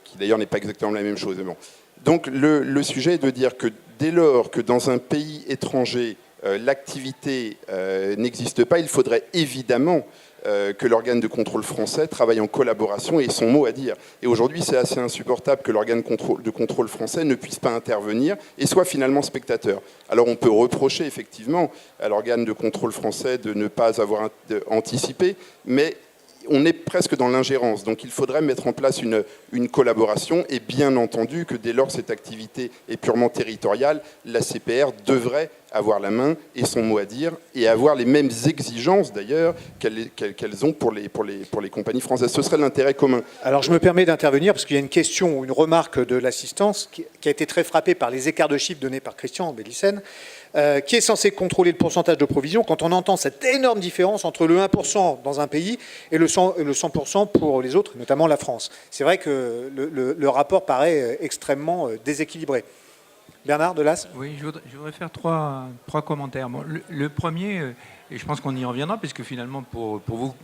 qui d'ailleurs n'est pas exactement la même chose. Bon. Donc le sujet est de dire que dès lors que dans un pays étranger, l'activité n'existe pas, il faudrait évidemment que l'organe de contrôle français travaille en collaboration et ait son mot à dire. Et aujourd'hui, c'est assez insupportable que l'organe de contrôle français ne puisse pas intervenir et soit finalement spectateur. Alors on peut reprocher effectivement à l'organe de contrôle français de ne pas avoir anticipé, mais on est presque dans l'ingérence. Donc il faudrait mettre en place une collaboration et bien entendu que dès lors cette activité est purement territoriale, la CPR devrait avoir la main et son mot à dire et avoir les mêmes exigences d'ailleurs qu'elles ont pour les compagnies françaises. Ce serait l'intérêt commun. Alors je me permets d'intervenir parce qu'il y a une question ou une remarque de l'assistance qui a été très frappée par les écarts de chiffres donnés par Christian Bélissen, qui est censé contrôler le pourcentage de provision quand on entend cette énorme différence entre le 1% dans un pays et le 100% pour les autres, notamment la France. C'est vrai que le rapport paraît extrêmement déséquilibré. Bernard Delas ? Oui, je voudrais faire trois commentaires. Bon, le premier, et je pense qu'on y reviendra, puisque finalement, pour vous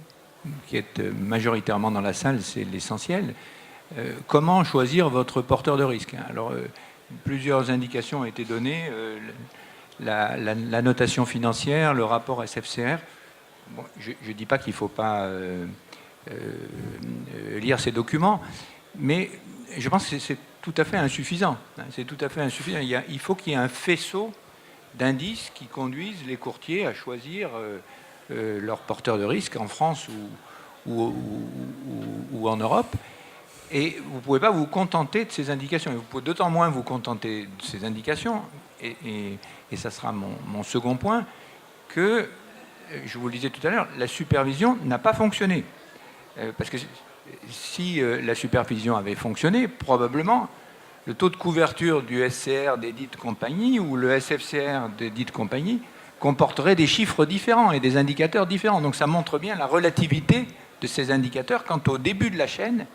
qui êtes majoritairement dans la salle, c'est l'essentiel. Comment choisir votre porteur de risque ? Alors, plusieurs indications ont été données. La notation financière, le rapport SFCR. Bon, je ne dis pas qu'il ne faut pas lire ces documents, mais je pense que c'est tout à fait insuffisant. C'est tout à fait insuffisant. Il faut qu'il y ait un faisceau d'indices qui conduisent les courtiers à choisir leur porteur de risque en France ou en Europe. Et vous ne pouvez pas vous contenter de ces indications. Et vous pouvez d'autant moins vous contenter de ces indications, et ça sera mon second point, que, je vous le disais tout à l'heure, la supervision n'a pas fonctionné. Parce que si la supervision avait fonctionné, probablement le taux de couverture du SCR des dites compagnies ou le SFCR des dites compagnies comporterait des chiffres différents et des indicateurs différents. Donc ça montre bien la relativité de ces indicateurs quand au début de la chaîne,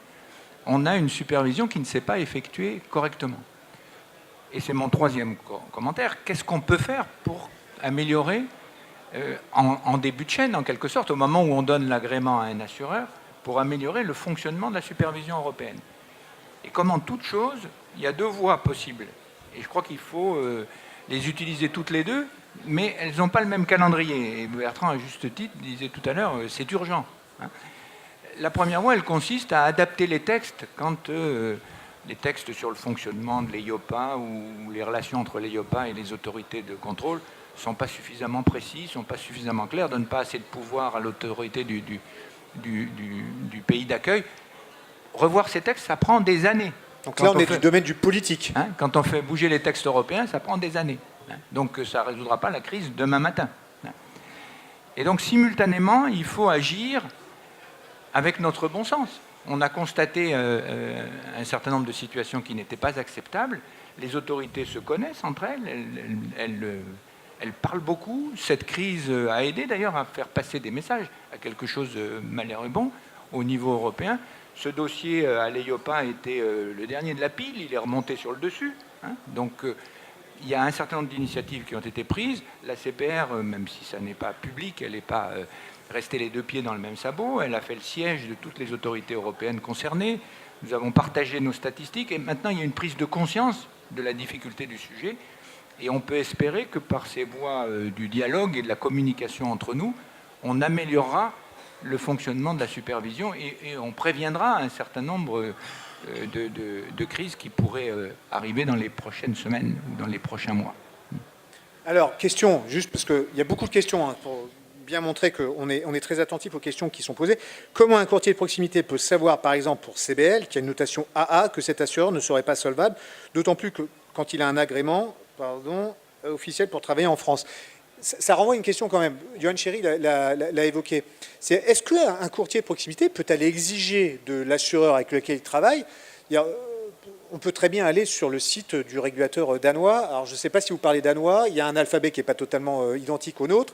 on a une supervision qui ne s'est pas effectuée correctement. Et c'est mon troisième commentaire. Qu'est-ce qu'on peut faire pour améliorer en début de chaîne, en quelque sorte, au moment où on donne l'agrément à un assureur, pour améliorer le fonctionnement de la supervision européenne. Et comme en toute chose, il y a deux voies possibles. Et je crois qu'il faut les utiliser toutes les deux, mais elles n'ont pas le même calendrier. Et Bertrand, à juste titre, disait tout à l'heure, c'est urgent. La première voie, elle consiste à adapter les textes quand les textes sur le fonctionnement de l'EIOPA ou les relations entre l'EIOPA et les autorités de contrôle ne sont pas suffisamment précis, ne sont pas suffisamment clairs, ne donnent pas assez de pouvoir à l'autorité du pays d'accueil. Revoir ces textes, ça prend des années. Donc là, on est du domaine du politique. Quand on fait bouger les textes européens, ça prend des années. Donc ça ne résoudra pas la crise demain matin. Et donc simultanément, il faut agir avec notre bon sens. On a constaté un certain nombre de situations qui n'étaient pas acceptables. Les autorités se connaissent entre elles parlent beaucoup. Cette crise a aidé d'ailleurs à faire passer des messages à quelque chose de malheureux bon au niveau européen. Ce dossier à l'EIOPA était le dernier de la pile, il est remonté sur le dessus. Donc il y a un certain nombre d'initiatives qui ont été prises. La CPR, même si ça n'est pas public, elle n'est pas restée les deux pieds dans le même sabot. Elle a fait le siège de toutes les autorités européennes concernées. Nous avons partagé nos statistiques et maintenant il y a une prise de conscience de la difficulté du sujet. Et on peut espérer que par ces voies du dialogue et de la communication entre nous, on améliorera le fonctionnement de la supervision et on préviendra un certain nombre de crises qui pourraient arriver dans les prochaines semaines ou dans les prochains mois. Alors, question, juste parce qu'il y a beaucoup de questions, pour bien montrer qu'on est très attentif aux questions qui sont posées. Comment un courtier de proximité peut savoir, par exemple, pour CBL, qui a une notation AA, que cet assureur ne serait pas solvable, d'autant plus que quand il a un agrément officiel pour travailler en France. Ça renvoie à une question quand même. Johan Chéry l'a évoqué. C'est est-ce qu'un courtier de proximité peut aller exiger de l'assureur avec lequel il travaille? On peut très bien aller sur le site du régulateur danois. Alors, je ne sais pas si vous parlez danois. Il y a un alphabet qui n'est pas totalement identique au nôtre.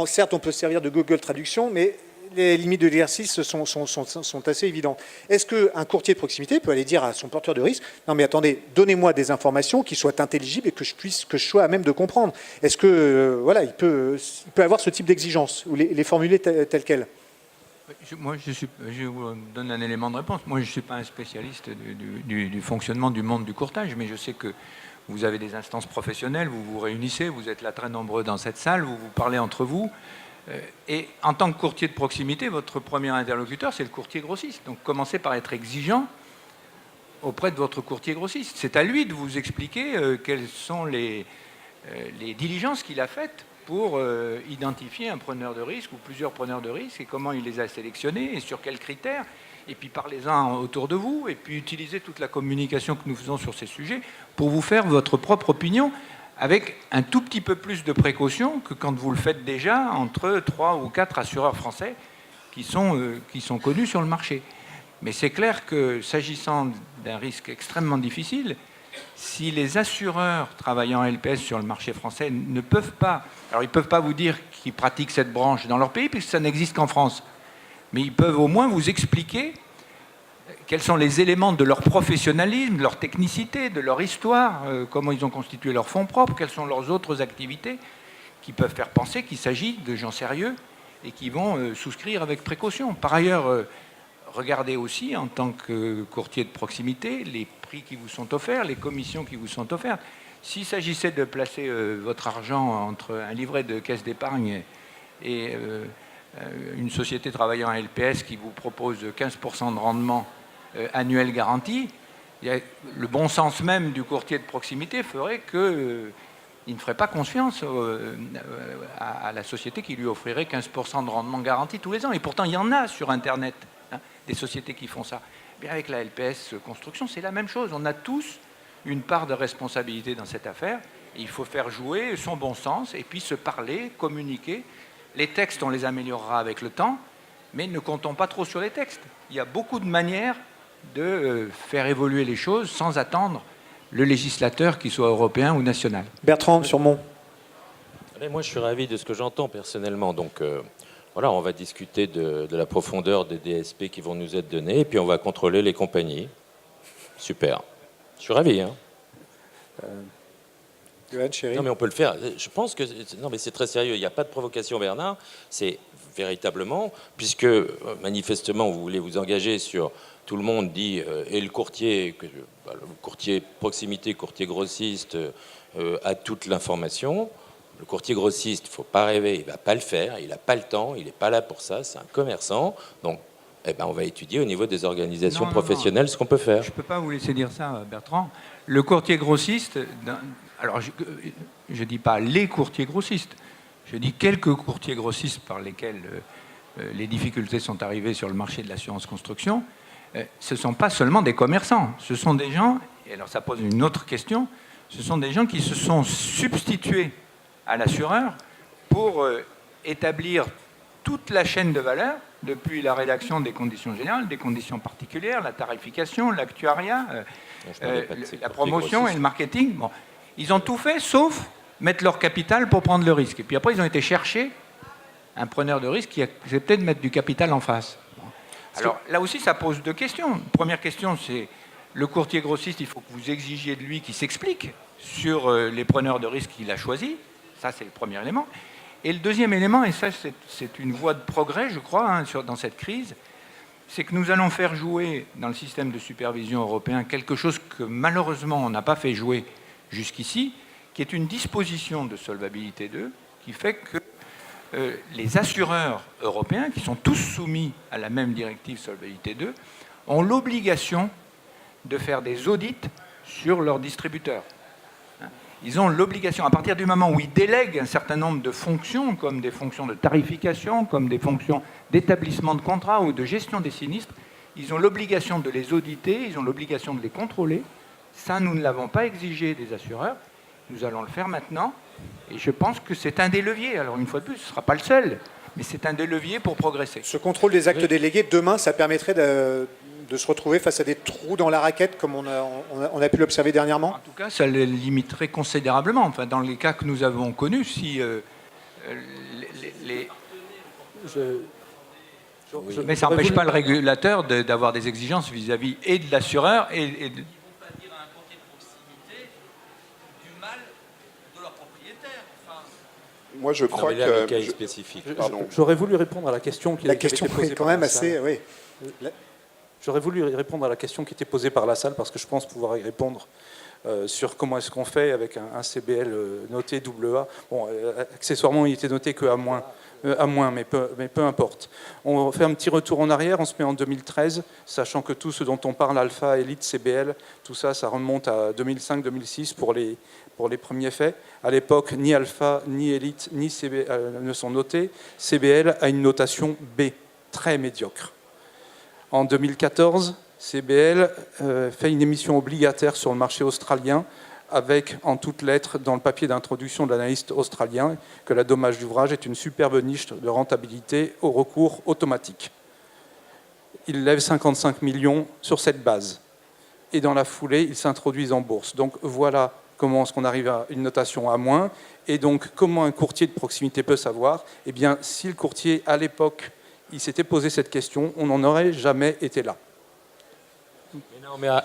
Certes, on peut se servir de Google Traduction, mais les limites de l'exercice sont assez évidentes. Est-ce qu'un courtier de proximité peut aller dire à son porteur de risque « Non mais attendez, donnez-moi des informations qui soient intelligibles et que je sois à même de comprendre ». Est-ce que il peut avoir ce type d'exigence ou les formuler telles quelles? Je vous donne un élément de réponse. Moi, je ne suis pas un spécialiste du fonctionnement du monde du courtage, mais je sais que vous avez des instances professionnelles, vous vous réunissez, vous êtes là très nombreux dans cette salle, vous vous parlez entre vous. Et en tant que courtier de proximité, votre premier interlocuteur, c'est le courtier grossiste. Donc commencez par être exigeant auprès de votre courtier grossiste. C'est à lui de vous expliquer quelles sont les diligences qu'il a faites pour identifier un preneur de risque ou plusieurs preneurs de risque et comment il les a sélectionnés et sur quels critères. Et puis parlez-en autour de vous et puis utilisez toute la communication que nous faisons sur ces sujets pour vous faire votre propre opinion avec un tout petit peu plus de précaution que quand vous le faites déjà entre 3 ou 4 assureurs français qui sont connus sur le marché. Mais c'est clair que s'agissant d'un risque extrêmement difficile, si les assureurs travaillant en LPS sur le marché français ne peuvent pas, alors ils ne peuvent pas vous dire qu'ils pratiquent cette branche dans leur pays puisque ça n'existe qu'en France, mais ils peuvent au moins vous expliquer quels sont les éléments de leur professionnalisme, de leur technicité, de leur histoire, comment ils ont constitué leurs fonds propres, quelles sont leurs autres activités qui peuvent faire penser qu'il s'agit de gens sérieux et qui vont souscrire avec précaution. Par ailleurs, regardez aussi, en tant que courtier de proximité, les prix qui vous sont offerts, les commissions qui vous sont offertes. S'il s'agissait de placer votre argent entre un livret de caisse d'épargne et une société travaillant à LPS qui vous propose 15% de rendement annuel garanti, le bon sens même du courtier de proximité ferait qu'il ne ferait pas confiance à la société qui lui offrirait 15% de rendement garanti tous les ans. Et pourtant, il y en a sur Internet, des sociétés qui font ça. Bien, avec la LPS Construction, c'est la même chose. On a tous une part de responsabilité dans cette affaire. Et il faut faire jouer son bon sens et puis se parler, communiquer. Les textes, on les améliorera avec le temps, mais ne comptons pas trop sur les textes. Il y a beaucoup de manières de faire évoluer les choses sans attendre le législateur, qu'il soit européen ou national. Bertrand, sur Mont. Moi, je suis ravi de ce que j'entends personnellement. Donc, voilà, on va discuter de la profondeur des DSP qui vont nous être donnés, et puis on va contrôler les compagnies. Super. Je suis ravi. Hein. Non, mais on peut le faire. Je pense que non, mais c'est très sérieux. Il n'y a pas de provocation, Bernard. C'est véritablement, puisque manifestement vous voulez vous engager sur tout le monde dit et le courtier proximité, courtier grossiste a toute l'information. Le courtier grossiste, il ne faut pas rêver, il ne va pas le faire, il n'a pas le temps, il n'est pas là pour ça, c'est un commerçant. Donc, on va étudier au niveau des organisations professionnelles ce qu'on peut faire. Je ne peux pas vous laisser dire ça, Bertrand. Le courtier grossiste, alors je ne dis pas les courtiers grossistes, je dis quelques courtiers grossistes par lesquels les difficultés sont arrivées sur le marché de l'assurance construction. Ce ne sont pas seulement des commerçants, ce sont des gens, et alors ça pose une autre question, ce sont des gens qui se sont substitués à l'assureur pour établir toute la chaîne de valeur, depuis la rédaction des conditions générales, des conditions particulières, la tarification, l'actuariat, la promotion et le marketing. Bon, ils ont tout fait sauf mettre leur capital pour prendre le risque. Et puis après, ils ont été chercher un preneur de risque qui acceptait de mettre du capital en face. Alors là aussi, ça pose deux questions. Première question, c'est le courtier grossiste, il faut que vous exigiez de lui qu'il s'explique sur les preneurs de risque qu'il a choisis. Ça, c'est le premier élément. Et le deuxième élément, et ça, c'est une voie de progrès, je crois, dans cette crise, c'est que nous allons faire jouer dans le système de supervision européen quelque chose que malheureusement on n'a pas fait jouer jusqu'ici, qui est une disposition de solvabilité 2, qui fait que les assureurs européens, qui sont tous soumis à la même directive solvabilité 2, ont l'obligation de faire des audits sur leurs distributeurs. Ils ont l'obligation, à partir du moment où ils délèguent un certain nombre de fonctions, comme des fonctions de tarification, comme des fonctions d'établissement de contrat ou de gestion des sinistres, ils ont l'obligation de les auditer, ils ont l'obligation de les contrôler. Ça, nous ne l'avons pas exigé des assureurs. Nous allons le faire maintenant. Et je pense que c'est un des leviers. Alors, une fois de plus, ce ne sera pas le seul, mais c'est un des leviers pour progresser. Ce contrôle des actes délégués, demain, ça permettrait de se retrouver face à des trous dans la raquette, comme on a pu l'observer dernièrement? En tout cas, ça les limiterait considérablement. Enfin, dans les cas que nous avons connus, si mais ça n'empêche pas le régulateur d'avoir des exigences vis-à-vis et de l'assureur et de... Moi, je crois mais là, le cas est que... spécifique. J'aurais voulu répondre à la question qui La avait question été posée est quand par même la assez... salle. Oui. J'aurais voulu répondre à la question qui était posée par la salle parce que je pense pouvoir y répondre sur comment est-ce qu'on fait avec un CBL noté AA. Bon, accessoirement, il était noté que A-. à moins, mais peu importe. On fait un petit retour en arrière, on se met en 2013, sachant que tout ce dont on parle, Alpha, Elite, CBL, tout ça, ça remonte à 2005-2006 pour les premiers faits. À l'époque, ni Alpha, ni Elite, ni CBL ne sont notés. CBL a une notation B, très médiocre. En 2014, CBL fait une émission obligataire sur le marché australien, avec en toutes lettres dans le papier d'introduction de l'analyste australien que la dommage d'ouvrage est une superbe niche de rentabilité au recours automatique. Il lève 55 millions sur cette base. Et dans la foulée, ils s'introduisent en bourse. Donc voilà comment est-ce qu'on arrive à une notation à moins. Et donc comment un courtier de proximité peut savoir? Eh bien, si le courtier, à l'époque, il s'était posé cette question, on n'en aurait jamais été là.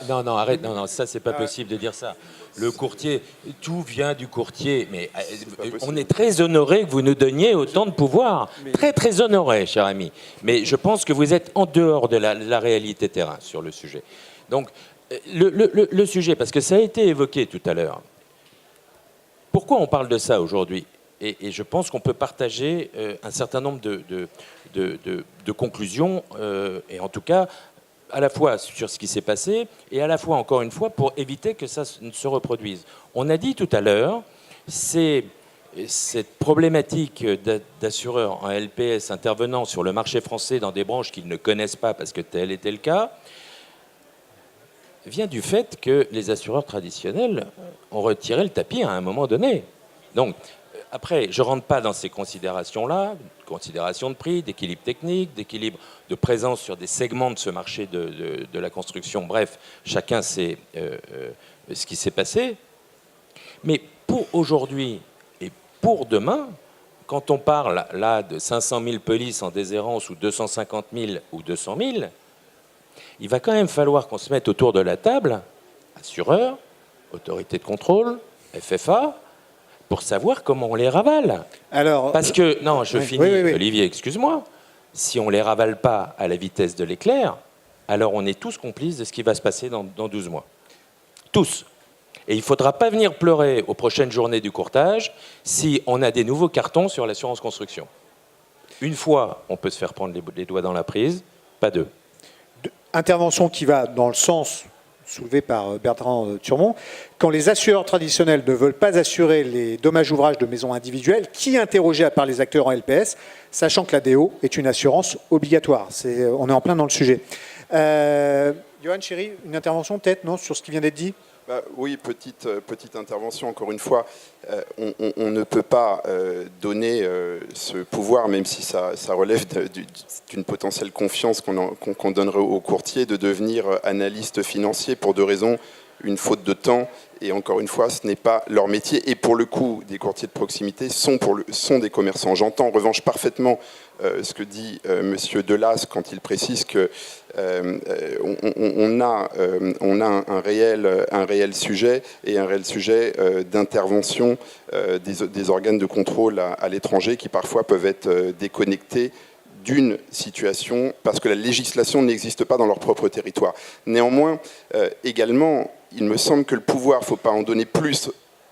Non, arrête, non, ça c'est pas possible de dire ça. Le courtier, tout vient du courtier, mais on est très honoré que vous nous donniez autant de pouvoir. Très, très honoré, cher ami. Mais je pense que vous êtes en dehors de la réalité terrain sur le sujet. Donc, le sujet, parce que ça a été évoqué tout à l'heure. Pourquoi on parle de ça aujourd'hui? Et je pense qu'on peut partager un certain nombre de conclusions, et en tout cas, à la fois sur ce qui s'est passé et à la fois, encore une fois, pour éviter que ça ne se reproduise. On a dit tout à l'heure, c'est cette problématique d'assureurs en LPS intervenant sur le marché français dans des branches qu'ils ne connaissent pas parce que tel était le cas, vient du fait que les assureurs traditionnels ont retiré le tapis à un moment donné. Donc, après, je ne rentre pas dans ces considérations-là, considérations de prix, d'équilibre technique, d'équilibre de présence sur des segments de ce marché de la construction. Bref, chacun sait ce qui s'est passé. Mais pour aujourd'hui et pour demain, quand on parle là de 500 000 polices en déshérence ou 250 000 ou 200 000, il va quand même falloir qu'on se mette autour de la table, assureurs, autorités de contrôle, FFA, pour savoir comment on les ravale. Alors, parce que, non, je finis, oui. Olivier, excuse-moi, si on ne les ravale pas à la vitesse de l'éclair, alors on est tous complices de ce qui va se passer dans 12 mois. Tous. Et il ne faudra pas venir pleurer aux prochaines journées du courtage si on a des nouveaux cartons sur l'assurance construction. Une fois, on peut se faire prendre les doigts dans la prise, pas deux. Intervention qui va dans le sens soulevé par Bertrand Turmont. Quand les assureurs traditionnels ne veulent pas assurer les dommages-ouvrages de maisons individuelles, qui interroger à part les acteurs en LPS, sachant que la DO est une assurance obligatoire. On est en plein dans le sujet. Johan Chéry, une intervention peut-être, non, sur ce qui vient d'être dit? Oui, petite intervention, encore une fois. On ne peut pas donner ce pouvoir, même si ça relève d'une potentielle confiance qu'on donnerait aux courtiers, de devenir analyste financier pour deux raisons. Une faute de temps, et encore une fois, ce n'est pas leur métier. Et pour le coup, des courtiers de proximité sont des commerçants. J'entends en revanche parfaitement ce que dit Monsieur Delas quand il précise que on a un réel sujet et un réel sujet d'intervention des organes de contrôle à l'étranger qui parfois peuvent être déconnectés d'une situation parce que la législation n'existe pas dans leur propre territoire. Néanmoins, également, il me semble que le pouvoir, il ne faut pas en donner plus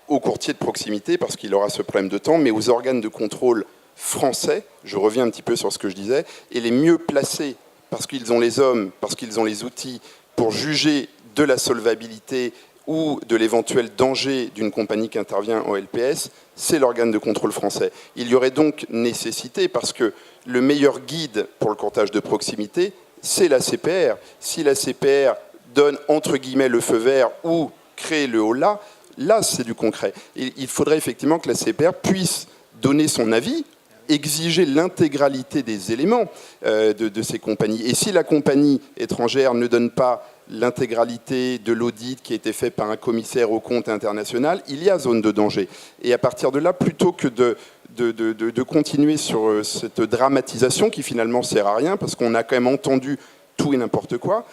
aux courtiers de proximité parce qu'il aura ce problème de temps, mais aux organes de contrôle français, je reviens un petit peu sur ce que je disais, et les mieux placés parce qu'ils ont les hommes, parce qu'ils ont les outils pour juger de la solvabilité ou de l'éventuel danger d'une compagnie qui intervient en LPS, c'est l'organe de contrôle français. Il y aurait donc nécessité, parce que le meilleur guide pour le courtage de proximité, c'est la CPR. Si la CPR donne entre guillemets le feu vert ou crée le holà, là c'est du concret. Il faudrait effectivement que la CPR puisse donner son avis, exiger l'intégralité des éléments de ces compagnies. Et si la compagnie étrangère ne donne pas l'intégralité de l'audit qui a été fait par un commissaire au compte international, il y a zone de danger. Et à partir de là, plutôt que de continuer sur cette dramatisation qui finalement sert à rien, parce qu'on a quand même entendu tout et n'importe quoi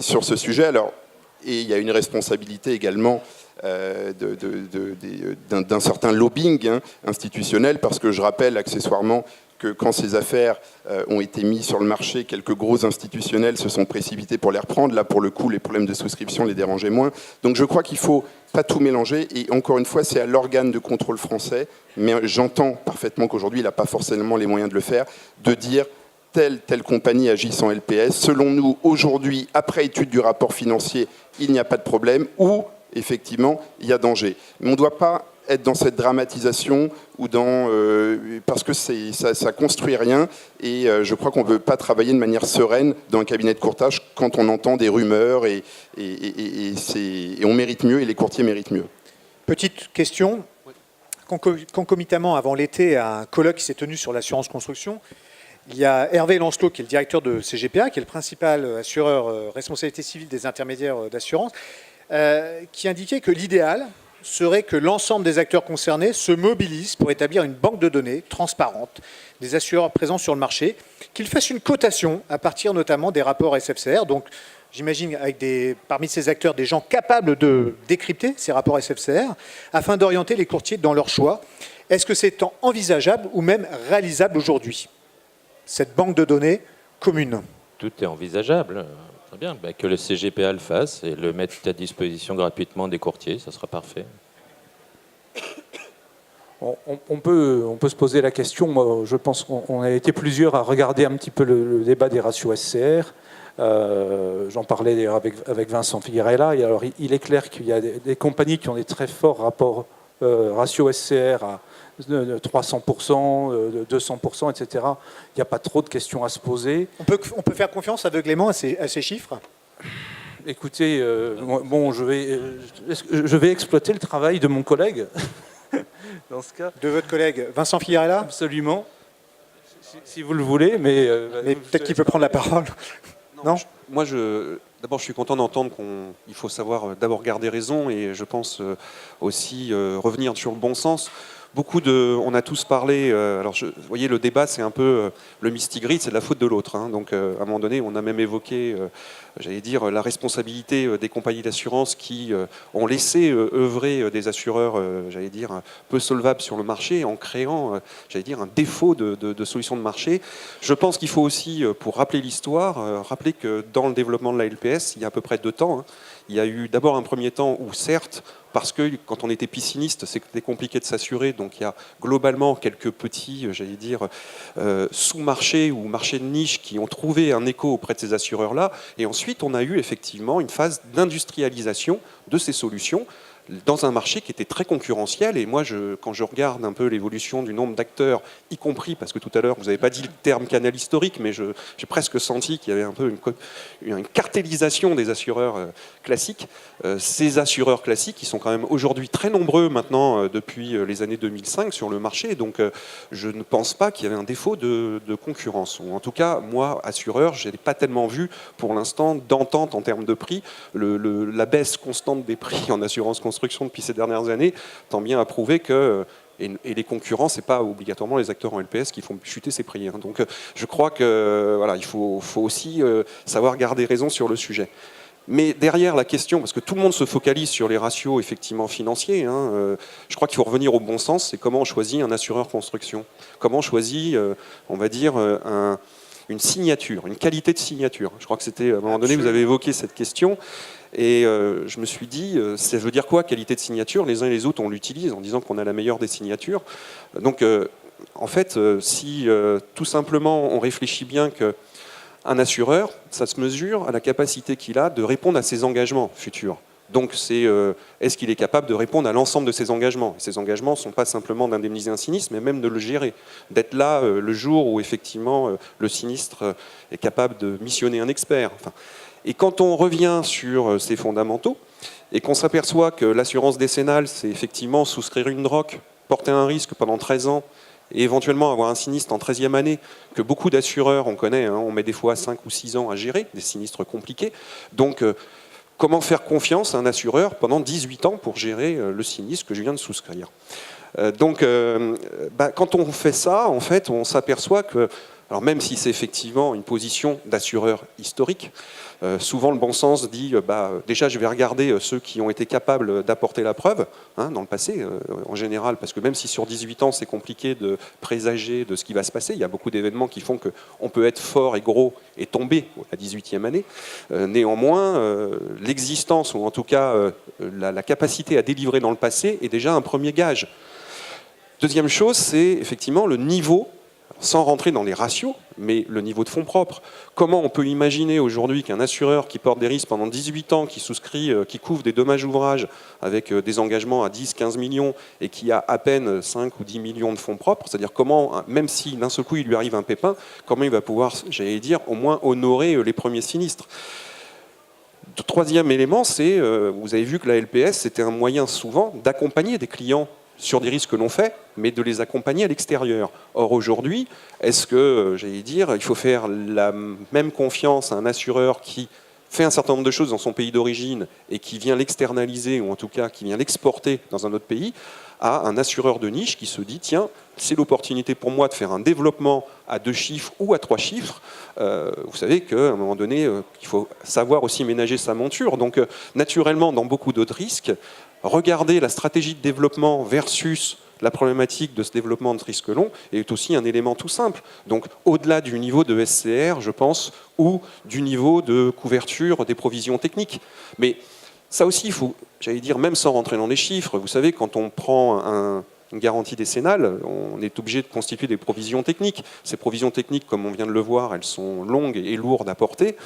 sur ce sujet. Alors, et il y a une responsabilité également d'un certain lobbying institutionnel, parce que je rappelle accessoirement que quand ces affaires ont été mises sur le marché, quelques gros institutionnels se sont précipités pour les reprendre. Là, pour le coup, les problèmes de souscription les dérangeaient moins. Donc je crois qu'il ne faut pas tout mélanger. Et encore une fois, c'est à l'organe de contrôle français, mais j'entends parfaitement qu'aujourd'hui, il n'a pas forcément les moyens de le faire, de dire telle compagnie agit sans LPS. Selon nous, aujourd'hui, après étude du rapport financier, il n'y a pas de problème, ou effectivement, il y a danger. Mais on ne doit pas être dans cette dramatisation ou parce que ça construit rien, et je crois qu'on ne peut pas travailler de manière sereine dans un cabinet de courtage quand on entend des rumeurs, et on mérite mieux, et les courtiers méritent mieux. Petite question. Concomitamment, avant l'été, à un colloque qui s'est tenu sur l'assurance construction, il y a Hervé Lancelot, qui est le directeur de CGPA, qui est le principal assureur responsabilité civile des intermédiaires d'assurance, qui indiquait que l'idéal serait que l'ensemble des acteurs concernés se mobilisent pour établir une banque de données transparente des assureurs présents sur le marché, qu'ils fassent une cotation à partir notamment des rapports SFCR. Donc, j'imagine avec parmi ces acteurs des gens capables de décrypter ces rapports SFCR afin d'orienter les courtiers dans leur choix. Est-ce que c'est envisageable ou même réalisable aujourd'hui, cette banque de données commune? Tout est envisageable. Très bien, que le CGPA le fasse et le mette à disposition gratuitement des courtiers, ça sera parfait. On peut se poser la question. Moi, je pense qu'on a été plusieurs à regarder un petit peu le débat des ratios SCR. J'en parlais d'ailleurs avec Vincent Figuerella. Et alors, il est clair qu'il y a des compagnies qui ont des très forts rapports ratio SCR à 300%, 200%, etc. Il n'y a pas trop de questions à se poser. On peut faire confiance aveuglément à ces chiffres? Écoutez, je vais exploiter le travail de mon collègue, dans ce cas. De votre collègue Vincent Figuerella? Absolument, si vous le voulez, mais peut-être qu'il peut prendre la parole. Non, D'abord, je suis content d'entendre qu'il faut savoir d'abord garder raison, et je pense aussi revenir sur le bon sens. On a tous parlé, vous voyez, le débat, c'est un peu le mistigris, c'est de la faute de l'autre. Hein. Donc, à un moment donné, on a même évoqué, la responsabilité des compagnies d'assurance qui ont laissé œuvrer des assureurs, peu solvables sur le marché, en créant, un défaut de solution de marché. Je pense qu'il faut aussi, pour rappeler l'histoire, rappeler que dans le développement de la LPS, il y a à peu près 2 temps, il y a eu d'abord un premier temps où, certes, parce que quand on était pisciniste, c'était compliqué de s'assurer, donc il y a globalement quelques petits, sous-marchés ou marchés de niche qui ont trouvé un écho auprès de ces assureurs-là, et ensuite on a eu effectivement une phase d'industrialisation de ces solutions dans un marché qui était très concurrentiel. Et moi, quand je regarde un peu l'évolution du nombre d'acteurs, y compris, parce que tout à l'heure, vous n'avez pas dit le terme canal historique, mais j'ai presque senti qu'il y avait un peu une cartélisation des assureurs classiques. Ces assureurs classiques, qui sont quand même aujourd'hui très nombreux maintenant, depuis les années 2005 sur le marché. Donc, je ne pense pas qu'il y avait un défaut de concurrence. Ou en tout cas, moi, assureur, je n'ai pas tellement vu, pour l'instant, d'entente en termes de prix. La baisse constante des prix en assurance construction depuis ces dernières années tend bien à prouver que, et les concurrents, ce n'est pas obligatoirement les acteurs en LPS qui font chuter ces prix. Donc je crois qu'il faut aussi savoir garder raison sur le sujet. Mais derrière la question, parce que tout le monde se focalise sur les ratios effectivement financiers, je crois qu'il faut revenir au bon sens, c'est comment on choisit un assureur construction. Comment on choisit, une signature, une qualité de signature. Je crois que c'était, à un moment donné, vous avez évoqué cette question. Et je me suis dit, ça veut dire quoi, qualité de signature? Les uns et les autres, on l'utilise en disant qu'on a la meilleure des signatures. Donc, en fait, si tout simplement on réfléchit bien qu'un assureur, ça se mesure à la capacité qu'il a de répondre à ses engagements futurs. Donc, est-ce qu'il est capable de répondre à l'ensemble de ses engagements? Et ces engagements ne sont pas simplement d'indemniser un sinistre, mais même de le gérer, d'être là le jour où effectivement le sinistre est capable de missionner un expert. Et quand on revient sur ces fondamentaux et qu'on s'aperçoit que l'assurance décennale, c'est effectivement souscrire une DROC, porter un risque pendant 13 ans et éventuellement avoir un sinistre en 13e année, que beaucoup d'assureurs, on connaît, on met des fois 5 ou 6 ans à gérer, des sinistres compliqués. Donc, comment faire confiance à un assureur pendant 18 ans pour gérer le sinistre que je viens de souscrire? Donc, quand on fait ça, en fait, on s'aperçoit que Alors même si c'est effectivement une position d'assureur historique, souvent le bon sens dit déjà je vais regarder ceux qui ont été capables d'apporter la preuve dans le passé en général, parce que même si sur 18 ans c'est compliqué de présager de ce qui va se passer, il y a beaucoup d'événements qui font qu'on peut être fort et gros et tomber à la 18e année. Néanmoins, l'existence, ou en tout cas la capacité à délivrer dans le passé est déjà un premier gage. Deuxième chose, c'est effectivement le niveau, sans rentrer dans les ratios, mais le niveau de fonds propres. Comment on peut imaginer aujourd'hui qu'un assureur qui porte des risques pendant 18 ans, qui souscrit, qui couvre des dommages ouvrages avec des engagements à 10, 15 millions et qui a à peine 5 ou 10 millions de fonds propres, c'est-à-dire comment, même si d'un seul coup il lui arrive un pépin, comment il va pouvoir, j'allais dire, au moins honorer les premiers sinistres. Troisième élément, c'est, vous avez vu que la LPS, c'était un moyen souvent d'accompagner des clients sur des risques que l'on fait, mais de les accompagner à l'extérieur. Or aujourd'hui, est-ce que, j'allais dire, il faut faire la même confiance à un assureur qui fait un certain nombre de choses dans son pays d'origine et qui vient l'externaliser, ou en tout cas qui vient l'exporter dans un autre pays, à un assureur de niche qui se dit, tiens, c'est l'opportunité pour moi de faire un développement à 2 chiffres ou à 3 chiffres. Vous savez qu'à un moment donné, il faut savoir aussi ménager sa monture. Donc naturellement, dans beaucoup d'autres risques, regarder la stratégie de développement versus la problématique de ce développement de risque long est aussi un élément tout simple. Donc au-delà du niveau de SCR, je pense, ou du niveau de couverture des provisions techniques. Mais ça aussi, il faut, j'allais dire, même sans rentrer dans les chiffres, vous savez, quand on prend une garantie décennale, on est obligé de constituer des provisions techniques. Ces provisions techniques, comme on vient de le voir, elles sont longues et lourdes à porter.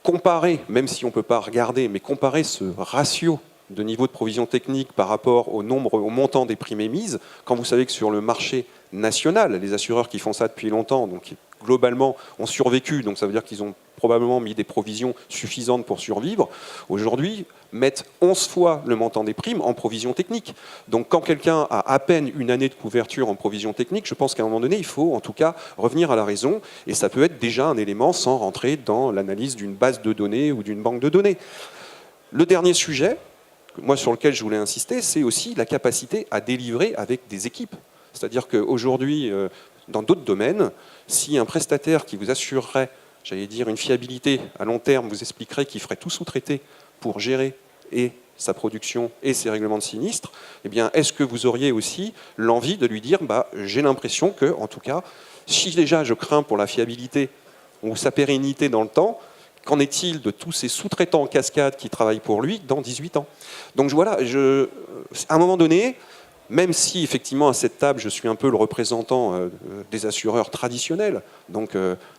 Comparer, même si on ne peut pas regarder, mais comparer ce ratio de niveau de provision technique par rapport au montant des primes émises, quand vous savez que sur le marché national, les assureurs qui font ça depuis longtemps, donc globalement ont survécu, donc ça veut dire qu'ils ont probablement mis des provisions suffisantes pour survivre, aujourd'hui mettent 11 fois le montant des primes en provision technique. Donc quand quelqu'un a à peine une année de couverture en provision technique, je pense qu'à un moment donné, il faut en tout cas revenir à la raison, et ça peut être déjà un élément sans rentrer dans l'analyse d'une base de données ou d'une banque de données. Le dernier sujet, moi sur lequel je voulais insister, c'est aussi la capacité à délivrer avec des équipes. C'est-à-dire qu'aujourd'hui, dans d'autres domaines, si un prestataire qui vous assurerait, j'allais dire, une fiabilité à long terme, vous expliquerait qu'il ferait tout sous-traiter pour gérer et sa production et ses règlements de sinistre, eh bien, est-ce que vous auriez aussi l'envie de lui dire, j'ai l'impression que, en tout cas, si déjà je crains pour la fiabilité ou sa pérennité dans le temps, qu'en est-il de tous ces sous-traitants en cascade qui travaillent pour lui dans 18 ans? Donc voilà, à un moment donné, même si effectivement à cette table je suis un peu le représentant des assureurs traditionnels, donc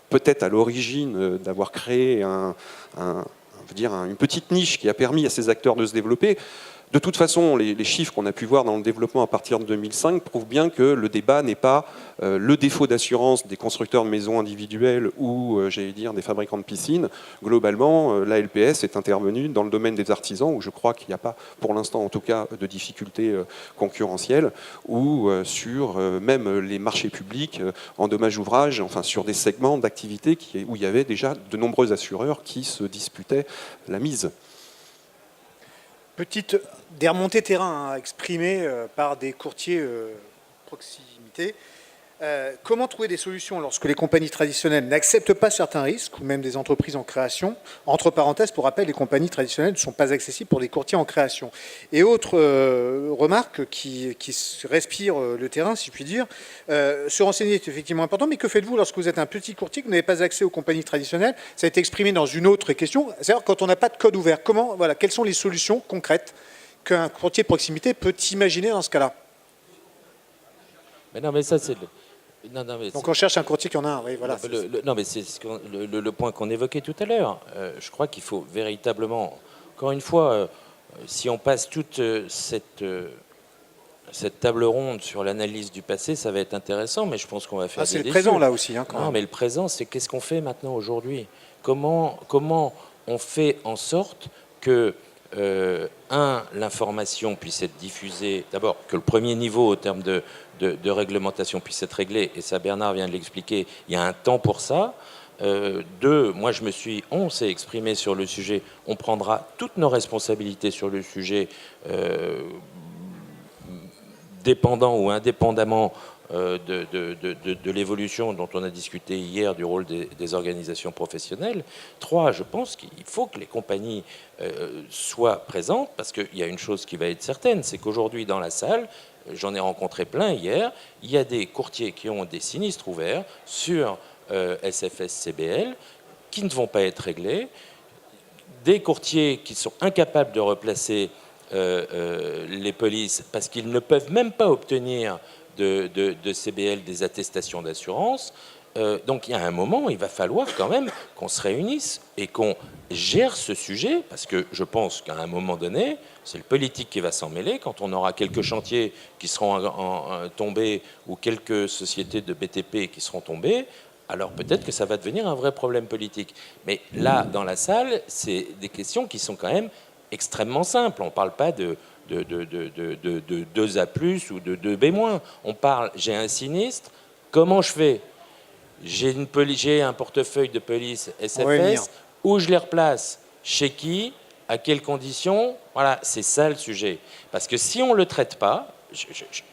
peut-être à l'origine d'avoir créé une petite niche qui a permis à ces acteurs de se développer, de toute façon les chiffres qu'on a pu voir dans le développement à partir de 2005 prouvent bien que le débat n'est pas le défaut d'assurance des constructeurs de maisons individuelles ou j'allais dire des fabricants de piscines. Globalement, la LPS est intervenue dans le domaine des artisans où je crois qu'il n'y a pas pour l'instant en tout cas de difficultés concurrentielles, ou sur même les marchés publics en dommages ouvrages, enfin sur des segments d'activité où il y avait déjà de nombreux assureurs qui se disputaient la mise. Des remontées terrain exprimées par des courtiers proximité. Comment trouver des solutions lorsque les compagnies traditionnelles n'acceptent pas certains risques, ou même des entreprises en création? Entre parenthèses, pour rappel, les compagnies traditionnelles ne sont pas accessibles pour des courtiers en création. Et autre remarque qui respire le terrain, si je puis dire, se renseigner est effectivement important, mais que faites-vous lorsque vous êtes un petit courtier, que vous n'avez pas accès aux compagnies traditionnelles? Ça a été exprimé dans une autre question, c'est-à-dire quand on n'a pas de code ouvert, quelles sont les solutions concrètes qu'un courtier de proximité peut imaginer dans ce cas-là? Mais non, mais ça, c'est... Donc on cherche un courtier qui en a un, oui, voilà. Non, mais c'est le point qu'on évoquait tout à l'heure. Je crois qu'il faut véritablement, encore une fois, si on passe toute cette table ronde sur l'analyse du passé, ça va être intéressant, mais je pense qu'on va faire des c'est le déçus. présent là aussi. Quand non, même. mais le présent, c'est qu'est-ce qu'on fait maintenant aujourd'hui? Comment on fait en sorte que l'information puisse être diffusée, d'abord que le premier niveau au terme de réglementation puisse être réglé, et ça Bernard vient de l'expliquer, il y a un temps pour ça. Deux, on s'est exprimé sur le sujet, on prendra toutes nos responsabilités sur le sujet, dépendant ou indépendamment de l'évolution dont on a discuté hier du rôle des organisations professionnelles. 3, je pense qu'il faut que les compagnies soient présentes, parce qu'il y a une chose qui va être certaine, c'est qu'aujourd'hui dans la salle, j'en ai rencontré plein hier, il y a des courtiers qui ont des sinistres ouverts sur SFS-CBL qui ne vont pas être réglés, des courtiers qui sont incapables de replacer les polices parce qu'ils ne peuvent même pas obtenir de CBL des attestations d'assurance. Donc il y a un moment, il va falloir quand même qu'on se réunisse et qu'on gère ce sujet, parce que je pense qu'à un moment donné, c'est le politique qui va s'en mêler. Quand on aura quelques chantiers qui seront tombés ou quelques sociétés de BTP qui seront tombées, alors peut-être que ça va devenir un vrai problème politique. Mais là, dans la salle, c'est des questions qui sont quand même extrêmement simples. On ne parle pas de 2A+, ou de 2B-. On parle, j'ai un sinistre, comment je fais? J'ai un portefeuille de police SFS, où je les replace? Chez qui? À quelles conditions? Voilà, c'est ça le sujet. Parce que si on ne le traite pas,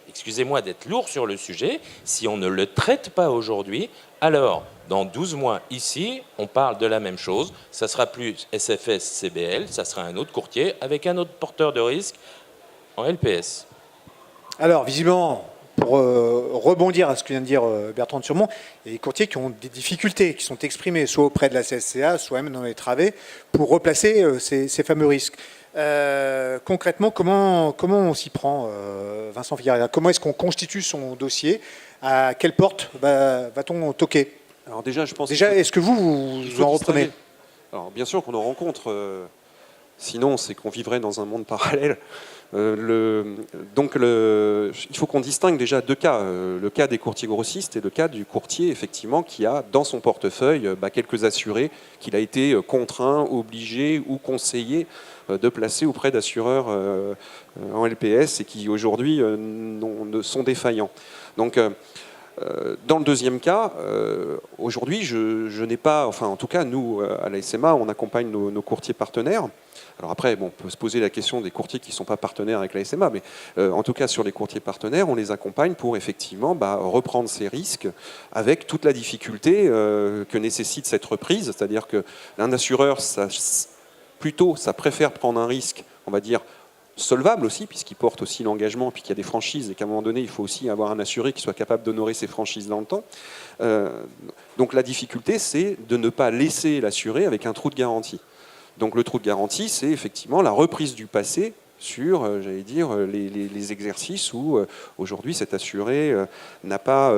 excusez-moi d'être lourd sur le sujet, si on ne le traite pas aujourd'hui, alors dans 12 mois ici, on parle de la même chose. Ça sera plus SFS-CBL, ça sera un autre courtier avec un autre porteur de risque en LPS. Alors, visiblement, pour rebondir à ce que vient de dire Bertrand de Surmont, il y a des courtiers qui ont des difficultés, qui sont exprimées soit auprès de la CSCA, soit même dans les travées, pour replacer ces fameux risques. Concrètement, comment on s'y prend, Vincent Figueira? Comment est-ce qu'on constitue son dossier? À quelle porte va-t-on toquer? Alors déjà, je pense. Est-ce que vous en reprenez? Alors bien sûr qu'on en rencontre. Sinon, c'est qu'on vivrait dans un monde parallèle. Il faut qu'on distingue déjà deux cas. Le cas des courtiers grossistes et le cas du courtier, effectivement, qui a dans son portefeuille quelques assurés qu'il a été contraint, obligé ou conseillé de placer auprès d'assureurs en LPS et qui aujourd'hui sont défaillants. Donc, dans le deuxième cas, aujourd'hui, je n'ai pas, enfin en tout cas, nous, à la SMA, on accompagne nos courtiers partenaires. Alors après, bon, on peut se poser la question des courtiers qui ne sont pas partenaires avec la SMA, mais en tout cas sur les courtiers partenaires, on les accompagne pour effectivement reprendre ces risques avec toute la difficulté que nécessite cette reprise. C'est-à-dire qu'un assureur, ça préfère prendre un risque, on va dire, solvable aussi, puisqu'il porte aussi l'engagement, puis qu'il y a des franchises, et qu'à un moment donné, il faut aussi avoir un assuré qui soit capable d'honorer ses franchises dans le temps. Donc la difficulté, c'est de ne pas laisser l'assuré avec un trou de garantie. Donc le trou de garantie, c'est effectivement la reprise du passé sur, j'allais dire, les exercices où aujourd'hui cet assuré n'a pas,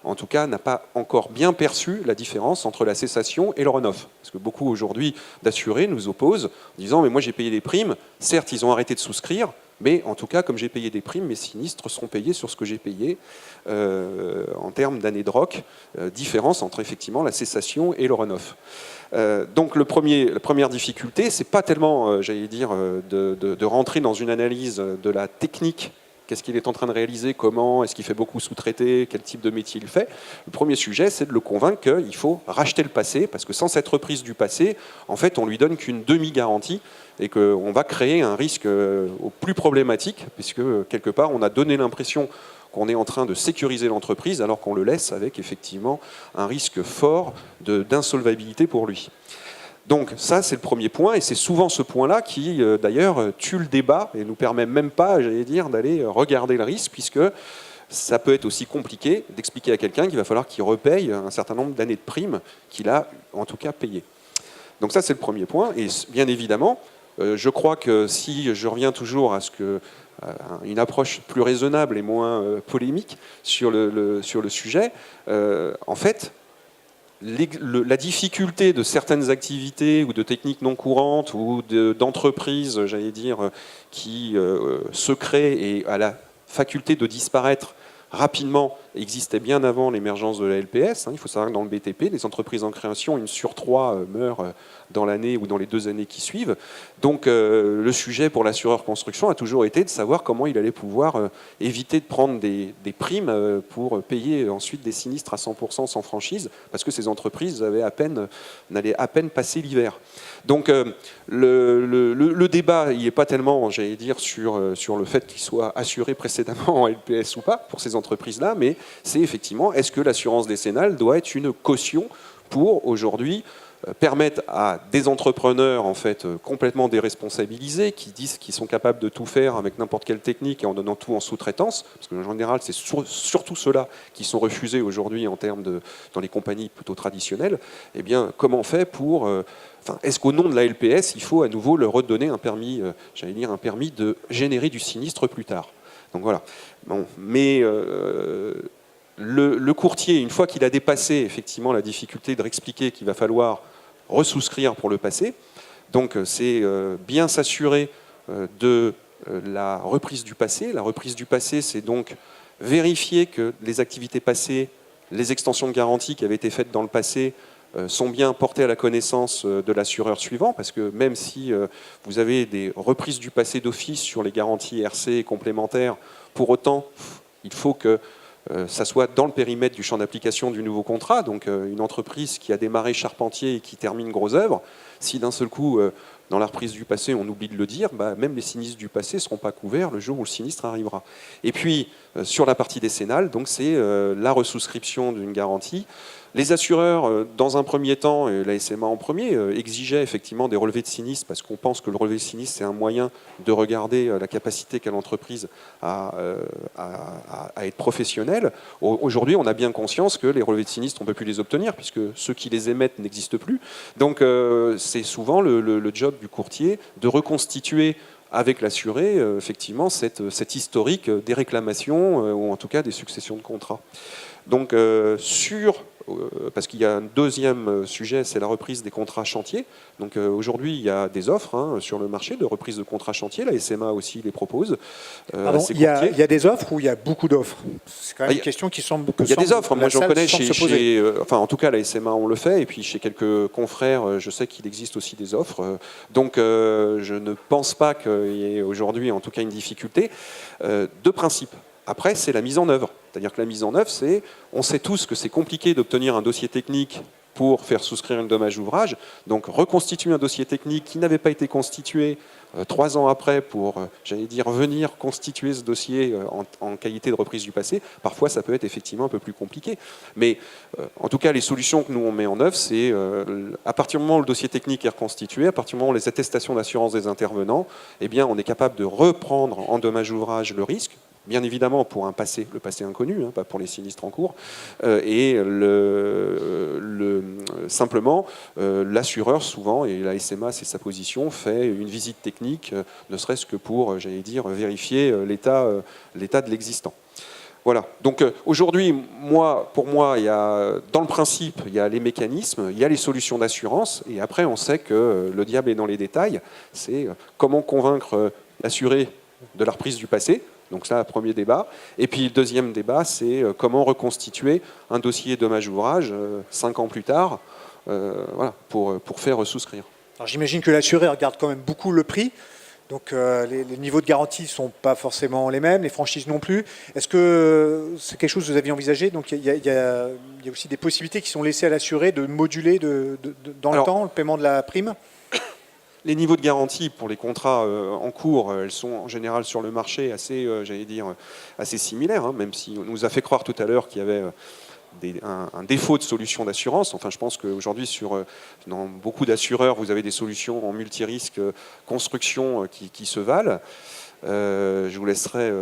en tout cas, n'a pas encore bien perçu la différence entre la cessation et le run-off. Parce que beaucoup aujourd'hui d'assurés nous opposent en disant « mais moi j'ai payé des primes, certes ils ont arrêté de souscrire, mais en tout cas, comme j'ai payé des primes, mes sinistres seront payés sur ce que j'ai payé en termes d'années de ROC, différence entre effectivement la cessation et le run-off. » Donc la première difficulté, c'est pas tellement, j'allais dire, de rentrer dans une analyse de la technique. Qu'est-ce qu'il est en train de réaliser? Comment? Est-ce qu'il fait beaucoup sous-traiter? Quel type de métier il fait? Le premier sujet, c'est de le convaincre qu'il faut racheter le passé, parce que sans cette reprise du passé, en fait, on lui donne qu'une demi-garantie et qu'on va créer un risque au plus problématique, puisque quelque part, on a donné l'impression qu'on est en train de sécuriser l'entreprise, alors qu'on le laisse avec effectivement un risque fort d'insolvabilité pour lui. Donc ça, c'est le premier point, et c'est souvent ce point-là qui, d'ailleurs, tue le débat et nous permet même pas, j'allais dire, d'aller regarder le risque, puisque ça peut être aussi compliqué d'expliquer à quelqu'un qu'il va falloir qu'il repaye un certain nombre d'années de primes qu'il a, en tout cas, payées. Donc ça, c'est le premier point, et bien évidemment, je crois que si je reviens toujours à une approche plus raisonnable et moins polémique sur le sujet, en fait, la difficulté de certaines activités ou de techniques non courantes ou d'entreprises, j'allais dire, qui se créent et à la faculté de disparaître rapidement existait bien avant l'émergence de la LPS. Il faut savoir que dans le BTP, les entreprises en création, 1 sur 3 meurent dans l'année ou dans les 2 années qui suivent. Donc le sujet pour l'assureur construction a toujours été de savoir comment il allait pouvoir éviter de prendre des primes pour payer ensuite des sinistres à 100% sans franchise, parce que ces entreprises n'allaient à peine passer l'hiver. Donc le débat, il n'est pas tellement, j'allais dire, sur le fait qu'ils soient assurés précédemment en LPS ou pas pour ces entreprises. entreprises-là, mais c'est effectivement, est-ce que l'assurance décennale doit être une caution pour aujourd'hui permettre à des entrepreneurs en fait complètement déresponsabilisés qui disent qu'ils sont capables de tout faire avec n'importe quelle technique et en donnant tout en sous-traitance, parce que en général c'est surtout ceux-là qui sont refusés aujourd'hui en termes dans les compagnies plutôt traditionnelles. Eh bien, comment on fait pour est-ce qu'au nom de la LPS, il faut à nouveau leur redonner un permis, un permis de générer du sinistre plus tard. Donc voilà. Bon, mais le courtier, une fois qu'il a dépassé effectivement la difficulté de réexpliquer qu'il va falloir resouscrire pour le passé, donc c'est bien s'assurer de la reprise du passé. La reprise du passé, c'est donc vérifier que les activités passées, les extensions de garantie qui avaient été faites dans le passé sont bien portées à la connaissance de l'assureur suivant, parce que même si vous avez des reprises du passé d'office sur les garanties RC complémentaires, pour autant, il faut que ça soit dans le périmètre du champ d'application du nouveau contrat. Donc une entreprise qui a démarré charpentier et qui termine gros œuvre, si d'un seul coup, dans la reprise du passé, on oublie de le dire, même les sinistres du passé ne seront pas couverts le jour où le sinistre arrivera. Et puis, sur la partie décennale, donc c'est la resouscription d'une garantie. Les assureurs, dans un premier temps, et la SMA en premier, exigeaient effectivement des relevés de sinistre, parce qu'on pense que le relevé de sinistre, c'est un moyen de regarder la capacité qu'a l'entreprise à être professionnelle. Aujourd'hui, on a bien conscience que les relevés de sinistre, on ne peut plus les obtenir, puisque ceux qui les émettent n'existent plus. Donc, c'est souvent le job du courtier de reconstituer avec l'assuré, effectivement, cet historique des réclamations, ou en tout cas des successions de contrats. Donc, parce qu'il y a un deuxième sujet, c'est la reprise des contrats chantiers. Donc aujourd'hui, il y a des offres sur le marché de reprise de contrats chantiers. La SMA aussi les propose. Pardon, il y a des offres ou il y a beaucoup d'offres? C'est quand même une question qui semble que il y a des offres. Moi, j'en connais en tout cas, la SMA, on le fait. Et puis, chez quelques confrères, je sais qu'il existe aussi des offres. Donc, je ne pense pas qu'il y ait aujourd'hui, en tout cas, une difficulté. De principe. Après, c'est la mise en œuvre. C'est-à-dire que la mise en œuvre, on sait tous que c'est compliqué d'obtenir un dossier technique pour faire souscrire une dommage ouvrage. Donc, reconstituer un dossier technique qui n'avait pas été constitué 3 ans après pour, venir constituer ce dossier en qualité de reprise du passé, parfois, ça peut être effectivement un peu plus compliqué. Mais, en tout cas, les solutions que nous, on met en œuvre, c'est à partir du moment où le dossier technique est reconstitué, à partir du moment où les attestations d'assurance des intervenants, eh bien, on est capable de reprendre en dommage ouvrage le risque, bien évidemment pour le passé inconnu, pas pour les sinistres en cours, et simplement l'assureur souvent, et la SMA c'est sa position, fait une visite technique, ne serait-ce que pour, vérifier l'état de l'existant. Voilà. Donc aujourd'hui, pour moi, dans le principe, il y a les mécanismes, il y a les solutions d'assurance, et après on sait que le diable est dans les détails. C'est comment convaincre l'assuré de la reprise du passé. Donc ça, premier débat. Et puis le deuxième débat, c'est comment reconstituer un dossier dommage-ouvrage 5 ans plus tard, pour faire souscrire. Alors j'imagine que l'assuré regarde quand même beaucoup le prix. Donc les niveaux de garantie ne sont pas forcément les mêmes, les franchises non plus. Est-ce que c'est quelque chose que vous aviez envisagé? Donc il y a aussi des possibilités qui sont laissées à l'assuré de moduler dans le temps le paiement de la prime? Les niveaux de garantie pour les contrats en cours, elles sont en général sur le marché assez, assez similaires, même si on nous a fait croire tout à l'heure qu'il y avait un défaut de solution d'assurance. Enfin, je pense qu'aujourd'hui, dans beaucoup d'assureurs, vous avez des solutions en multirisque construction qui se valent. Je vous laisserai,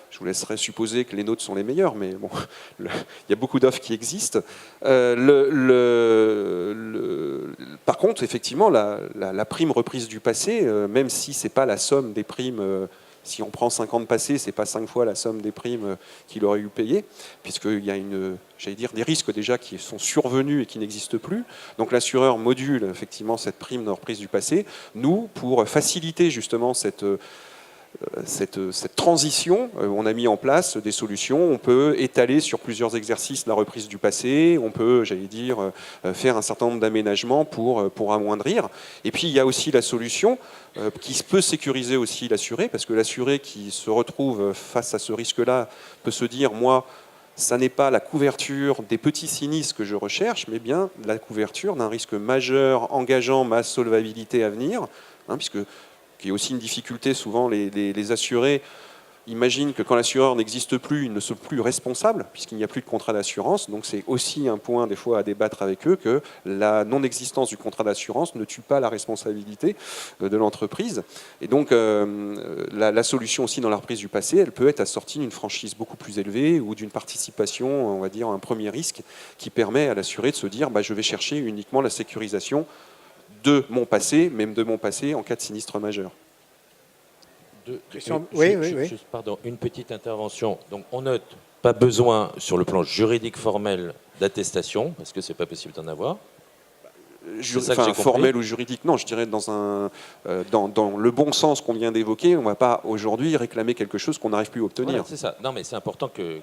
je vous laisserai supposer que les nôtres sont les meilleurs, mais bon, il y a beaucoup d'offres qui existent. Par contre, effectivement, la prime reprise du passé, même si ce n'est pas la somme des primes, si on prend 5 ans de passé, ce n'est pas 5 fois la somme des primes qu'il aurait eu payées, puisqu'il y a des risques déjà qui sont survenus et qui n'existent plus. Donc l'assureur module effectivement cette prime de reprise du passé. Nous, pour faciliter justement cette transition, on a mis en place des solutions. On peut étaler sur plusieurs exercices la reprise du passé. On peut, faire un certain nombre d'aménagements pour amoindrir. Et puis, il y a aussi la solution qui peut sécuriser aussi l'assuré, parce que l'assuré qui se retrouve face à ce risque-là peut se dire, moi, ça n'est pas la couverture des petits sinistres que je recherche, mais bien la couverture d'un risque majeur engageant ma solvabilité à venir, puisque qui est aussi une difficulté, souvent les assurés imagine que quand l'assureur n'existe plus, ils ne sont plus responsables, puisqu'il n'y a plus de contrat d'assurance. Donc c'est aussi un point, des fois, à débattre avec eux, que la non-existence du contrat d'assurance ne tue pas la responsabilité de l'entreprise. Et donc, la solution aussi dans la reprise du passé, elle peut être assortie d'une franchise beaucoup plus élevée ou d'une participation, on va dire, un premier risque qui permet à l'assuré de se dire je vais chercher uniquement la sécurisation de mon passé, même de mon passé en cas de sinistre majeur. Juste, pardon, une petite intervention. Donc, on note pas besoin, sur le plan juridique formel, d'attestation, parce que c'est pas possible d'en avoir. Formel ou juridique, non, je dirais dans le bon sens qu'on vient d'évoquer, on ne va pas aujourd'hui réclamer quelque chose qu'on n'arrive plus à obtenir. Voilà, c'est ça. Non, mais c'est important que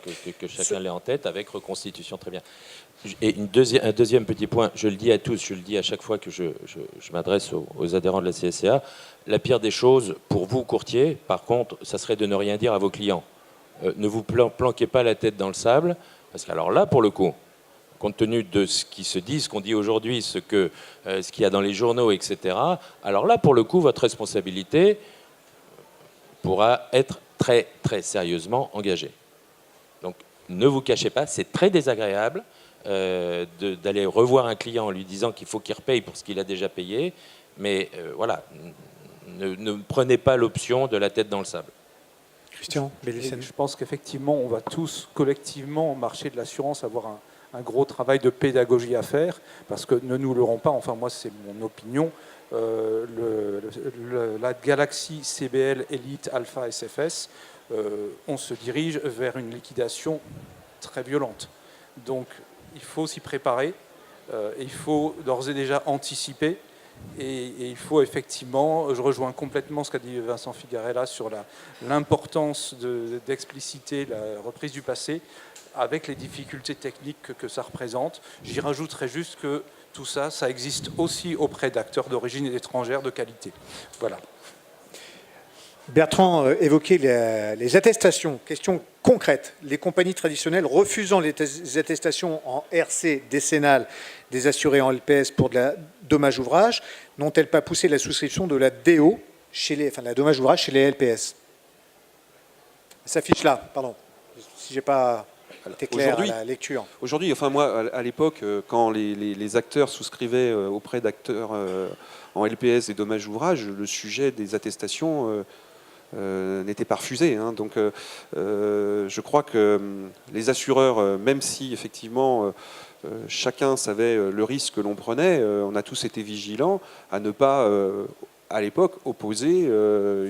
chacun l'ait en tête avec reconstitution, très bien. Et un deuxième petit point, je le dis à tous, je le dis à chaque fois que je m'adresse aux adhérents de la CSCA, la pire des choses pour vous, courtiers, par contre, ça serait de ne rien dire à vos clients. Ne vous planquez pas la tête dans le sable, parce qu'alors là, pour le coup, compte tenu de ce qui se dit, ce qu'on dit aujourd'hui, ce qu'il y a dans les journaux, etc., alors là, pour le coup, votre responsabilité pourra être très, très sérieusement engagée. Donc, ne vous cachez pas, c'est très désagréable d'aller revoir un client en lui disant qu'il faut qu'il repaye pour ce qu'il a déjà payé, mais voilà, ne prenez pas l'option de la tête dans le sable. Christian Bellissen. Je pense qu'effectivement, on va tous collectivement, au marché de l'assurance, avoir un gros travail de pédagogie à faire, parce que ne nous leurrons pas, enfin moi c'est mon opinion, la galaxie CBL Elite Alpha SFS, on se dirige vers une liquidation très violente. Donc il faut s'y préparer, il faut d'ores et déjà anticiper, et il faut effectivement, je rejoins complètement ce qu'a dit Vincent Figarella sur l'importance d'expliciter la reprise du passé, avec les difficultés techniques que ça représente. J'y rajouterais juste que tout ça, ça existe aussi auprès d'acteurs d'origine étrangère de qualité. Voilà. Bertrand évoquait les attestations. Question concrète. Les compagnies traditionnelles refusant les attestations en RC décennale des assurés en LPS pour de la dommage ouvrage, n'ont-elles pas poussé la souscription de la DO, la dommage ouvrage chez les LPS? Ça s'affiche là, pardon. Si j'ai pas... C'était clair à la lecture. Aujourd'hui, enfin moi, à l'époque, quand les acteurs souscrivaient auprès d'acteurs en LPS et dommages ouvrages, le sujet des attestations n'était pas refusé. Hein. Donc, je crois que les assureurs, même si effectivement chacun savait le risque que l'on prenait, on a tous été vigilants à ne pas à l'époque, opposer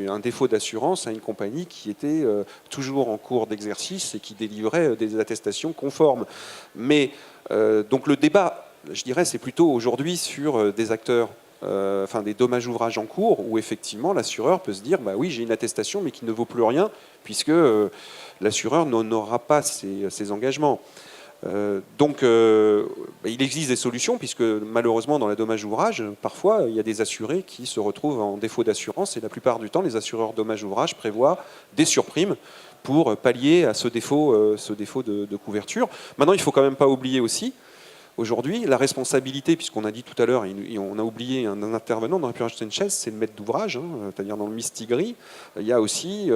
un défaut d'assurance à une compagnie qui était toujours en cours d'exercice et qui délivrait des attestations conformes. Mais donc le débat, je dirais, c'est plutôt aujourd'hui sur des acteurs, des dommages ouvrages en cours, où effectivement l'assureur peut se dire, oui, j'ai une attestation, mais qui ne vaut plus rien, puisque l'assureur n'honorera pas ses engagements. Il existe des solutions, puisque malheureusement dans la dommage ouvrage, parfois il y a des assurés qui se retrouvent en défaut d'assurance, et la plupart du temps les assureurs dommage ouvrage prévoient des surprimes pour pallier à ce défaut de couverture. Maintenant, il ne faut quand même pas oublier aussi aujourd'hui la responsabilité, puisqu'on a dit tout à l'heure, et on a oublié un intervenant dans la Purage Sanchez, c'est le maître d'ouvrage, c'est-à-dire dans le mistigris. Il y a aussi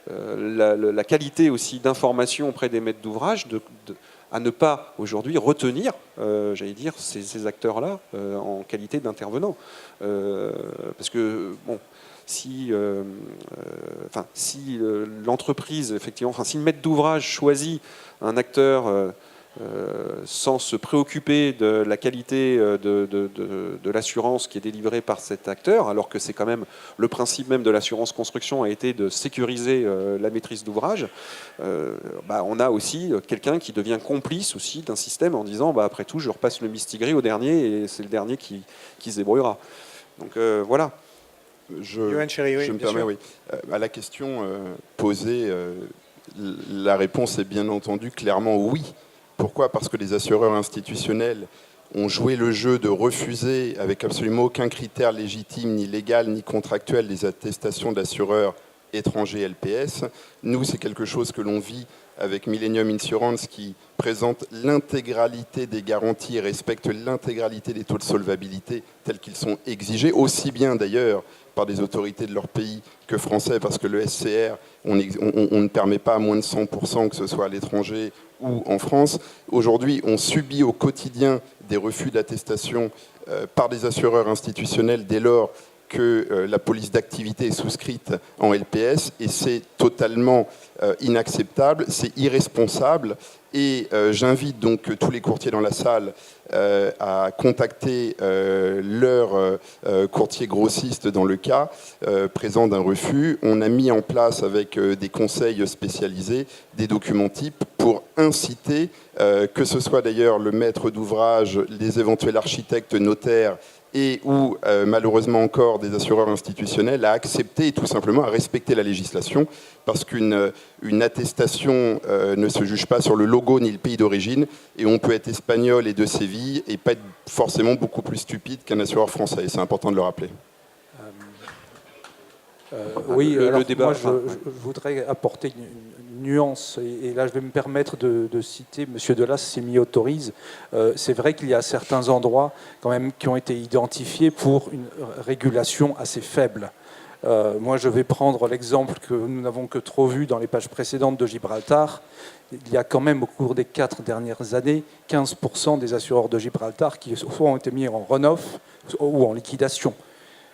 la qualité aussi d'information auprès des maîtres d'ouvrage à ne pas aujourd'hui retenir, j'allais dire, ces acteurs-là en qualité d'intervenants. Parce que, bon, si l'entreprise, effectivement, si le maître d'ouvrage choisit un acteur sans se préoccuper de la qualité de l'assurance qui est délivrée par cet acteur, alors que c'est quand même le principe même de l'assurance construction a été de sécuriser la maîtrise d'ouvrage, on a aussi quelqu'un qui devient complice aussi d'un système en disant après tout je repasse le mistigris au dernier et c'est le dernier qui se débrouillera. Donc voilà. Je me permets, oui. À la question posée, la réponse est bien entendu clairement oui. Pourquoi ? Parce que les assureurs institutionnels ont joué le jeu de refuser, avec absolument aucun critère légitime, ni légal, ni contractuel, les attestations d'assureurs étranger LPS. Nous, c'est quelque chose que l'on vit avec Millennium Insurance qui présente l'intégralité des garanties et respecte l'intégralité des taux de solvabilité tels qu'ils sont exigés, aussi bien d'ailleurs par des autorités de leur pays que français, parce que le SCR, on ne permet pas à moins de 100%, que ce soit à l'étranger ou en France. Aujourd'hui, on subit au quotidien des refus d'attestation par des assureurs institutionnels dès lors que la police d'activité est souscrite en LPS, et c'est totalement inacceptable, c'est irresponsable, et j'invite donc tous les courtiers dans la salle à contacter leur courtier grossiste dans le cas présent d'un refus. On a mis en place avec des conseils spécialisés des documents types pour inciter, que ce soit d'ailleurs le maître d'ouvrage, les éventuels architectes, notaires, et ou malheureusement encore des assureurs institutionnels, à accepter et tout simplement à respecter la législation, parce qu'une attestation ne se juge pas sur le logo ni le pays d'origine, et on peut être espagnol et de Séville et pas être forcément beaucoup plus stupide qu'un assureur français, et c'est important de le rappeler. Oui, alors, le débat, moi je voudrais apporter une nuance, et là je vais me permettre de citer, M. Delas, s'il m'y autorise. C'est vrai qu'il y a certains endroits quand même qui ont été identifiés pour une régulation assez faible. Moi je vais prendre l'exemple que nous n'avons que trop vu dans les pages précédentes de Gibraltar. Il y a quand même au cours des 4 dernières années 15% des assureurs de Gibraltar qui soit ont été mis en run-off ou en liquidation.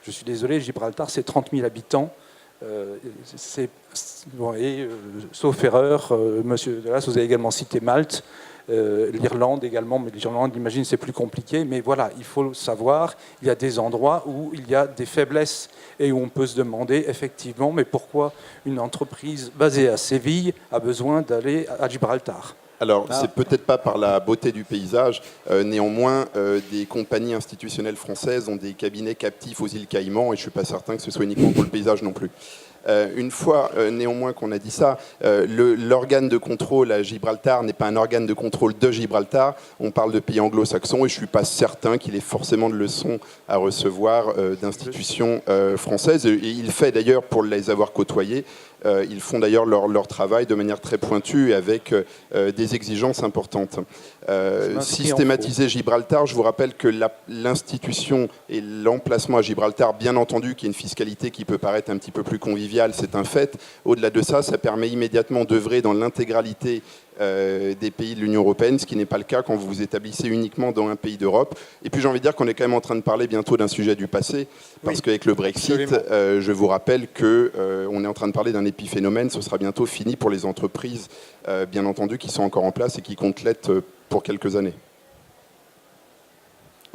Je suis désolé, Gibraltar, c'est 30 000 habitants. Sauf erreur, Monsieur Delas, vous avez également cité Malte, l'Irlande également, mais l'Irlande, j'imagine, c'est plus compliqué. Mais voilà, il faut savoir, il y a des endroits où il y a des faiblesses et où on peut se demander effectivement, mais pourquoi une entreprise basée à Séville a besoin d'aller à Gibraltar ? Alors, c'est peut-être pas par la beauté du paysage. Néanmoins, des compagnies institutionnelles françaises ont des cabinets captifs aux îles Caïmans, et je ne suis pas certain que ce soit uniquement pour le paysage non plus. Une fois néanmoins qu'on a dit ça, l'organe de contrôle à Gibraltar n'est pas un organe de contrôle de Gibraltar. On parle de pays anglo-saxons, et je ne suis pas certain qu'il ait forcément de leçons à recevoir d'institutions françaises. Et il fait d'ailleurs, pour les avoir côtoyés, ils font d'ailleurs leur travail de manière très pointue, avec des exigences importantes. Systématiser Gibraltar, je vous rappelle que l'institution et l'emplacement à Gibraltar, bien entendu qu'il y a une fiscalité qui peut paraître un petit peu plus conviviale, c'est un fait. Au-delà de ça, ça permet immédiatement d'œuvrer dans l'intégralité des pays de l'Union européenne, ce qui n'est pas le cas quand vous vous établissez uniquement dans un pays d'Europe. Et puis j'ai envie de dire qu'on est quand même en train de parler bientôt d'un sujet du passé, parce qu'avec le Brexit, je vous rappelle qu'on est en train de parler d'un épiphénomène. Ce sera bientôt fini pour les entreprises, bien entendu, qui sont encore en place et qui comptent l'être pour quelques années.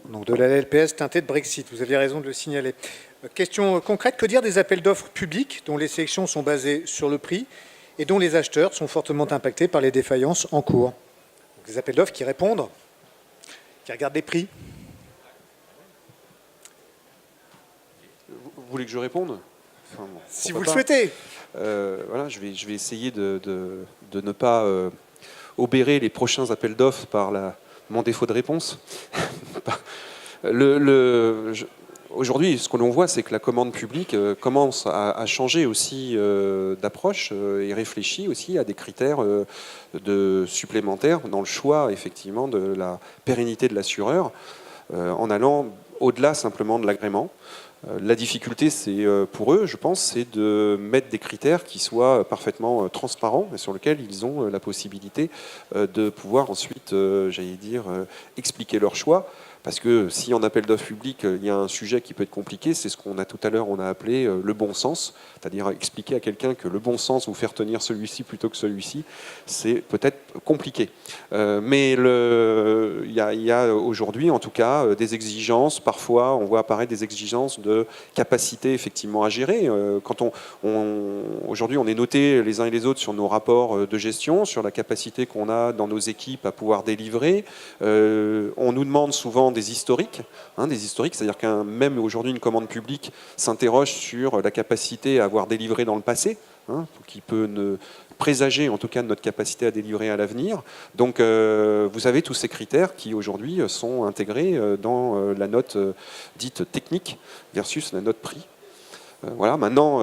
Donc de la LPS teintée de Brexit, vous aviez raison de le signaler. Question concrète, que dire des appels d'offres publics dont les sélections sont basées sur le prix et dont les acheteurs sont fortement impactés par les défaillances en cours? Des appels d'offres qui répondent, qui regardent les prix. Vous voulez que je réponde? Enfin, bon, si vous le souhaitez. Voilà, je vais essayer de ne pas obérer les prochains appels d'offres par mon défaut de réponse. Aujourd'hui, ce que l'on voit, c'est que la commande publique commence à changer aussi d'approche et réfléchit aussi à des critères supplémentaires dans le choix, effectivement, de la pérennité de l'assureur, en allant au-delà simplement de l'agrément. La difficulté, c'est pour eux, je pense, c'est de mettre des critères qui soient parfaitement transparents et sur lesquels ils ont la possibilité de pouvoir ensuite, j'allais dire, expliquer leur choix. Parce que si en appel d'offres public, il y a un sujet qui peut être compliqué, c'est ce qu'on a tout à l'heure, on a appelé le bon sens, c'est-à-dire expliquer à quelqu'un que le bon sens, vous faire tenir celui-ci plutôt que celui-ci, c'est peut-être compliqué. Mais il y a aujourd'hui, en tout cas, des exigences. Parfois, on voit apparaître des exigences de capacité effectivement à gérer. Quand aujourd'hui, on est noté les uns et les autres sur nos rapports de gestion, sur la capacité qu'on a dans nos équipes à pouvoir délivrer. On nous demande souvent des historiques, c'est-à-dire qu'un même aujourd'hui une commande publique s'interroge sur la capacité à avoir délivré dans le passé, qui peut présager en tout cas de notre capacité à délivrer à l'avenir. Donc vous avez tous ces critères qui aujourd'hui sont intégrés dans la note dite technique versus la note prix. Voilà, maintenant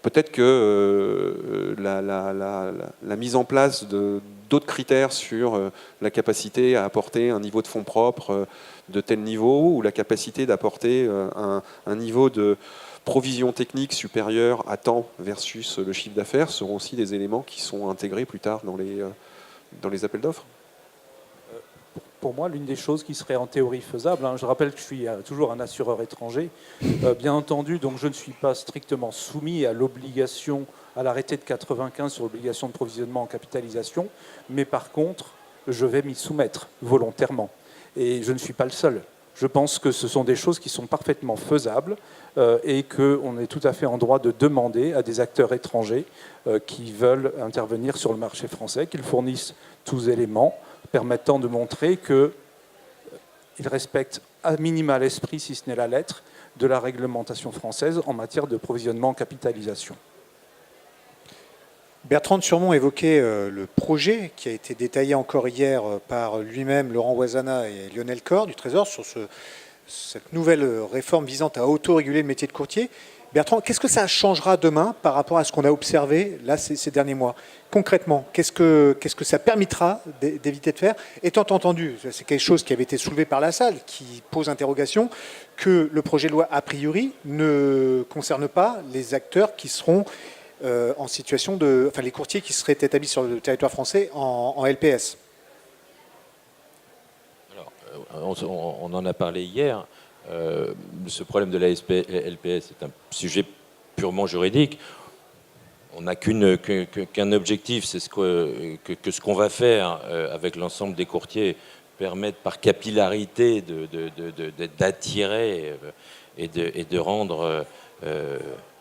peut-être que la mise en place d'autres critères sur la capacité à apporter un niveau de fonds propres de tel niveau, ou la capacité d'apporter un niveau de provision technique supérieure à temps versus le chiffre d'affaires seront aussi des éléments qui sont intégrés plus tard dans les appels d'offres. Pour moi, l'une des choses qui serait en théorie faisable, je rappelle que je suis toujours un assureur étranger, bien entendu, donc je ne suis pas strictement soumis à l'obligation, à l'arrêté de 95 sur l'obligation de provisionnement en capitalisation, mais par contre, je vais m'y soumettre volontairement. Et je ne suis pas le seul. Je pense que ce sont des choses qui sont parfaitement faisables et qu'on est tout à fait en droit de demander à des acteurs étrangers qui veulent intervenir sur le marché français qu'ils fournissent tous éléments permettant de montrer qu'ils respectent à minima l'esprit, si ce n'est la lettre, de la réglementation française en matière de provisionnement en capitalisation. Bertrand de Surmont évoquait le projet qui a été détaillé encore hier par lui-même, Laurent Ouazzana et Lionel Corr du Trésor sur cette nouvelle réforme visant à auto-réguler le métier de courtier. Bertrand, qu'est-ce que ça changera demain par rapport à ce qu'on a observé là ces derniers mois? Concrètement, qu'est-ce que ça permettra d'éviter de faire? Étant entendu, c'est quelque chose qui avait été soulevé par la salle, qui pose interrogation, que le projet de loi, a priori, ne concerne pas les acteurs qui seront en situation de... Enfin, les courtiers qui seraient établis sur le territoire français en LPS. Alors, on en a parlé hier. Ce problème de la LPS est un sujet purement juridique. On n'a qu'un objectif, c'est ce qu'on va faire avec l'ensemble des courtiers, permettre par capillarité d'attirer et de rendre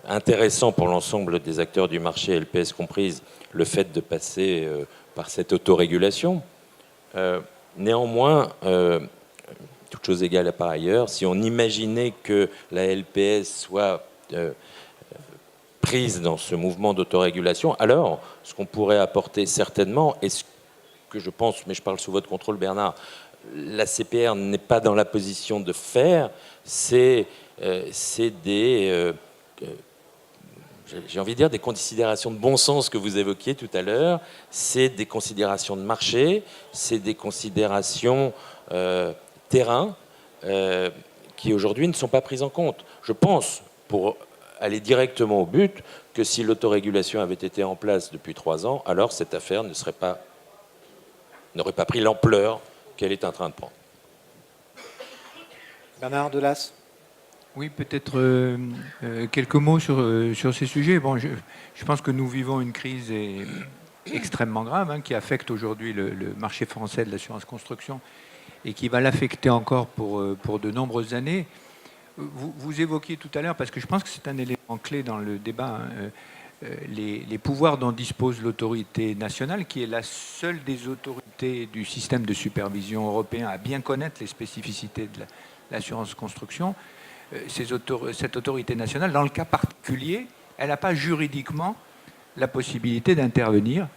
intéressant pour l'ensemble des acteurs du marché, LPS comprise, le fait de passer par cette autorégulation. Néanmoins, toute chose égale par ailleurs, si on imaginait que la LPS soit prise dans ce mouvement d'autorégulation, alors ce qu'on pourrait apporter certainement, et ce que je pense, mais je parle sous votre contrôle Bernard, la CPR n'est pas dans la position de faire, c'est des... j'ai envie de dire des considérations de bon sens que vous évoquiez tout à l'heure, c'est des considérations de marché, c'est des considérations terrain qui aujourd'hui ne sont pas prises en compte. Je pense, pour aller directement au but, que si l'autorégulation avait été en place depuis 3 ans, alors cette affaire n'aurait pas pris l'ampleur qu'elle est en train de prendre. Bernard Delas. Oui, peut-être quelques mots sur ces sujets. Bon, je pense que nous vivons une crise extrêmement grave qui affecte aujourd'hui le marché français de l'assurance construction et qui va l'affecter encore pour de nombreuses années. Vous évoquiez tout à l'heure, parce que je pense que c'est un élément clé dans le débat, les pouvoirs dont dispose l'autorité nationale, qui est la seule des autorités du système de supervision européen à bien connaître les spécificités de l'assurance construction. Cette autorité nationale, dans le cas particulier, elle n'a pas juridiquement la possibilité d'intervenir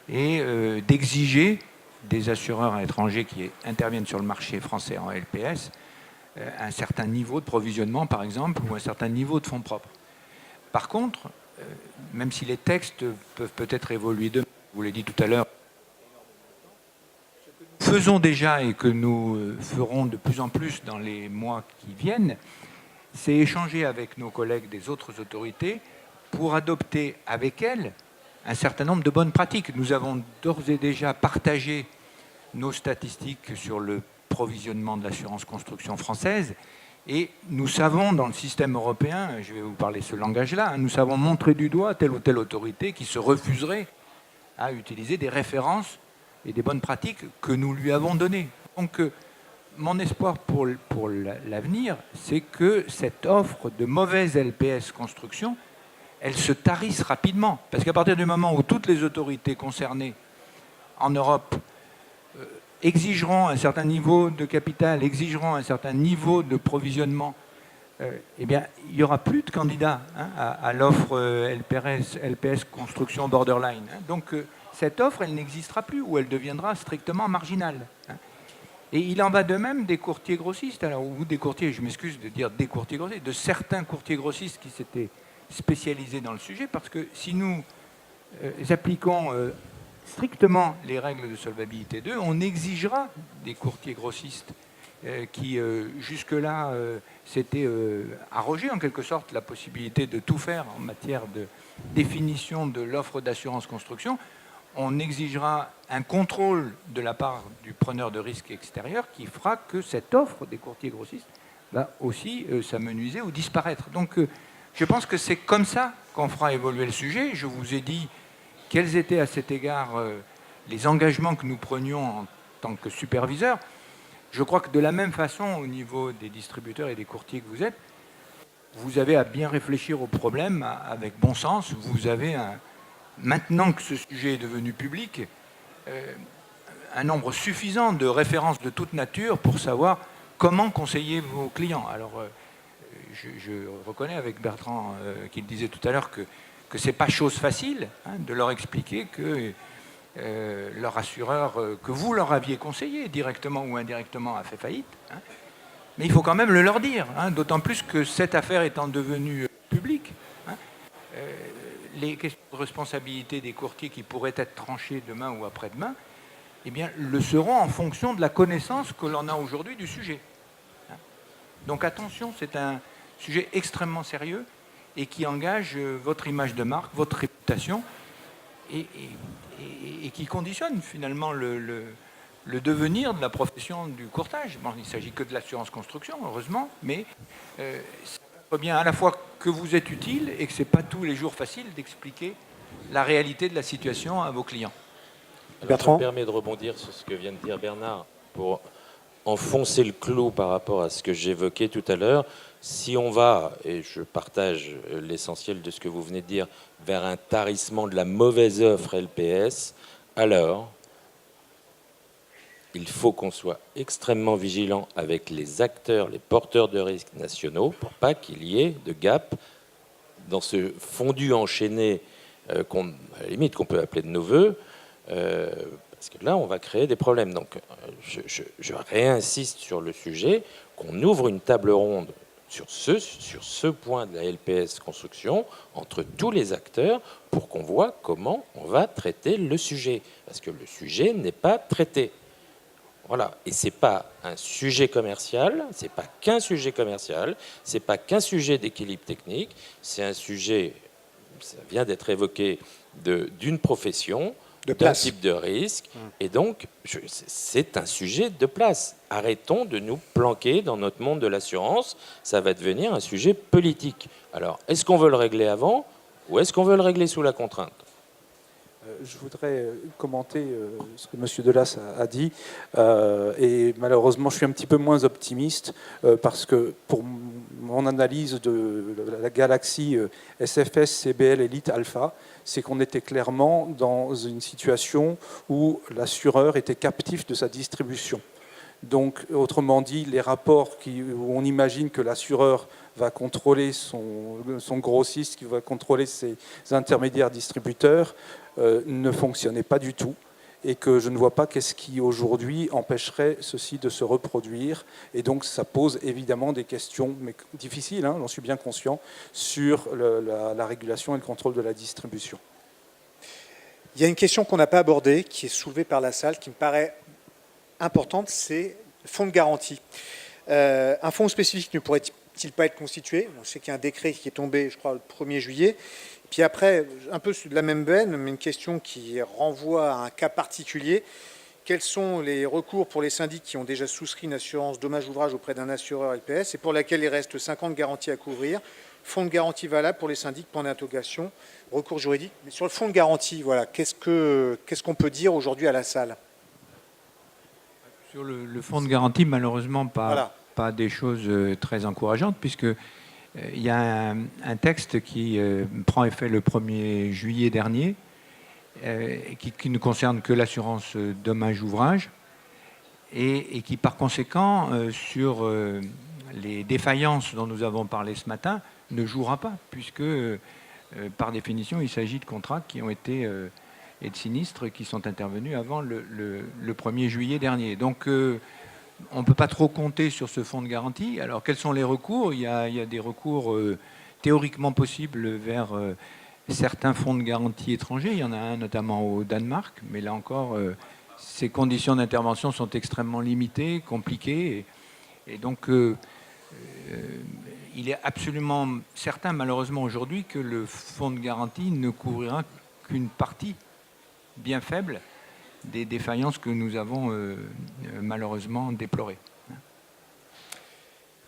et d'exiger des assureurs étrangers qui interviennent sur le marché français en LPS un certain niveau de provisionnement, par exemple, ou un certain niveau de fonds propres. Par contre, même si les textes peuvent peut-être évoluer demain, je vous l'ai dit tout à l'heure, ce que nous faisons déjà et que nous ferons de plus en plus dans les mois qui viennent, c'est échanger avec nos collègues des autres autorités pour adopter avec elles un certain nombre de bonnes pratiques. Nous avons d'ores et déjà partagé nos statistiques sur le provisionnement de l'assurance construction française et nous savons dans le système européen, je vais vous parler ce langage-là, nous savons montrer du doigt telle ou telle autorité qui se refuserait à utiliser des références et des bonnes pratiques que nous lui avons données. Donc mon espoir pour l'avenir, c'est que cette offre de mauvaise LPS construction, elle se tarisse rapidement. Parce qu'à partir du moment où toutes les autorités concernées en Europe exigeront un certain niveau de capital, exigeront un certain niveau de provisionnement, eh bien, il n'y aura plus de candidats à l'offre LPS construction borderline. Donc cette offre, elle n'existera plus ou elle deviendra strictement marginale. Et il en va de même des courtiers grossistes, ou des courtiers, je m'excuse de dire des courtiers grossistes, de certains courtiers grossistes qui s'étaient spécialisés dans le sujet, parce que si nous appliquons strictement les règles de solvabilité 2, on exigera des courtiers grossistes qui jusque-là s'étaient arrogés en quelque sorte la possibilité de tout faire en matière de définition de l'offre d'assurance construction. On exigera un contrôle de la part du preneur de risque extérieur qui fera que cette offre des courtiers grossistes va aussi s'amenuiser ou disparaître. Donc je pense que c'est comme ça qu'on fera évoluer le sujet. Je vous ai dit quels étaient à cet égard les engagements que nous prenions en tant que superviseurs. Je crois que de la même façon, au niveau des distributeurs et des courtiers que vous êtes, vous avez à bien réfléchir au problème avec bon sens. Vous avez, maintenant que ce sujet est devenu public, un nombre suffisant de références de toute nature pour savoir comment conseiller vos clients. Alors, je reconnais avec Bertrand qu'il disait tout à l'heure que ce n'est pas chose facile de leur expliquer que leur assureur, que vous leur aviez conseillé directement ou indirectement, a fait faillite. Mais il faut quand même le leur dire, d'autant plus que cette affaire étant devenue publique, les questions de responsabilité des courtiers qui pourraient être tranchées demain ou après-demain, eh bien, le seront en fonction de la connaissance que l'on a aujourd'hui du sujet. Donc attention, c'est un sujet extrêmement sérieux et qui engage votre image de marque, votre réputation, et qui conditionne finalement le devenir de la profession du courtage. Bon, il ne s'agit que de l'assurance construction, heureusement, mais ça montre bien à la fois que vous êtes utile et que ce n'est pas tous les jours facile d'expliquer la réalité de la situation à vos clients. Alors, Bertrand ? ça me permet de rebondir sur ce que vient de dire Bernard pour enfoncer le clou par rapport à ce que j'évoquais tout à l'heure. Si on va, et je partage l'essentiel de ce que vous venez de dire, vers un tarissement de la mauvaise offre LPS, alors il faut qu'on soit extrêmement vigilant avec les acteurs, les porteurs de risques nationaux, pour pas qu'il y ait de gap dans ce fondu enchaîné à la limite qu'on peut appeler de nos voeux, parce que là on va créer des problèmes. Donc je réinsiste sur le sujet, qu'on ouvre une table ronde sur ce point de la LPS construction entre tous les acteurs pour qu'on voit comment on va traiter le sujet, parce que le sujet n'est pas traité. Voilà, et c'est pas un sujet commercial, c'est pas qu'un sujet commercial, c'est pas qu'un sujet d'équilibre technique, c'est un sujet, ça vient d'être évoqué, d'une profession, d'un type de risque, et donc c'est un sujet de place. Arrêtons de nous planquer dans notre monde de l'assurance, ça va devenir un sujet politique. Alors, est-ce qu'on veut le régler avant, ou est-ce qu'on veut le régler sous la contrainte ? Je voudrais commenter ce que M. Delas a dit. Et malheureusement, je suis un petit peu moins optimiste parce que pour mon analyse de la galaxie SFS, CBL, Elite, Alpha, c'est qu'on était clairement dans une situation où l'assureur était captif de sa distribution. Donc, autrement dit, les rapports où on imagine que l'assureur va contrôler son grossiste, qui va contrôler ses intermédiaires distributeurs, ne fonctionnait pas du tout, et que je ne vois pas qu'est-ce qui aujourd'hui empêcherait ceci de se reproduire. Et donc ça pose évidemment des questions, mais difficiles, j'en suis bien conscient, sur la régulation et le contrôle de la distribution. Il y a une question qu'on n'a pas abordée, qui est soulevée par la salle, qui me paraît importante, c'est le fonds de garantie. Un fonds spécifique ne pourrait-il pas être constitué ? On sait qu'il y a un décret qui est tombé, je crois, le 1er juillet. Puis après, un peu de la même veine, mais une question qui renvoie à un cas particulier. Quels sont les recours pour les syndics qui ont déjà souscrit une assurance dommage-ouvrage auprès d'un assureur LPS et pour laquelle il reste 50 garanties à couvrir ? Fonds de garantie valable pour les syndics, point d'interrogation, recours juridique. Mais sur le fonds de garantie, voilà, qu'est-ce qu'on peut dire aujourd'hui à la salle ? Sur le fonds de garantie, malheureusement, pas des choses très encourageantes, puisque il y a un texte qui prend effet le 1er juillet dernier, qui ne concerne que l'assurance dommage-ouvrage, et qui, par conséquent, sur les défaillances dont nous avons parlé ce matin, ne jouera pas, puisque, par définition, il s'agit de contrats qui ont été, et de sinistres qui sont intervenus avant le 1er juillet dernier. Donc, on ne peut pas trop compter sur ce fonds de garantie. Alors, quels sont les recours ? Il y a des recours théoriquement possible vers certains fonds de garantie étrangers. Il y en a un notamment au Danemark, mais là encore, ces conditions d'intervention sont extrêmement limitées, compliquées. Et donc, il est absolument certain, malheureusement aujourd'hui, que le fonds de garantie ne couvrira qu'une partie bien faible des défaillances que nous avons malheureusement déplorées.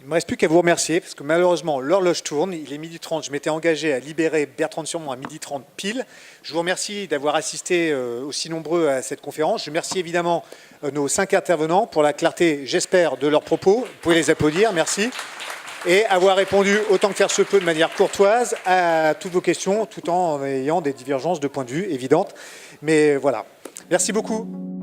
Il ne me reste plus qu'à vous remercier, parce que malheureusement, l'horloge tourne. Il est 12h30. Je m'étais engagé à libérer Bertrand-de-Surmont à 12h30 pile. Je vous remercie d'avoir assisté aussi nombreux à cette conférence. Je remercie évidemment nos 5 intervenants pour la clarté, j'espère, de leurs propos. Vous pouvez les applaudir. Merci. Et avoir répondu autant que faire se peut de manière courtoise à toutes vos questions, tout en ayant des divergences de point de vue évidentes. Mais voilà. Merci beaucoup.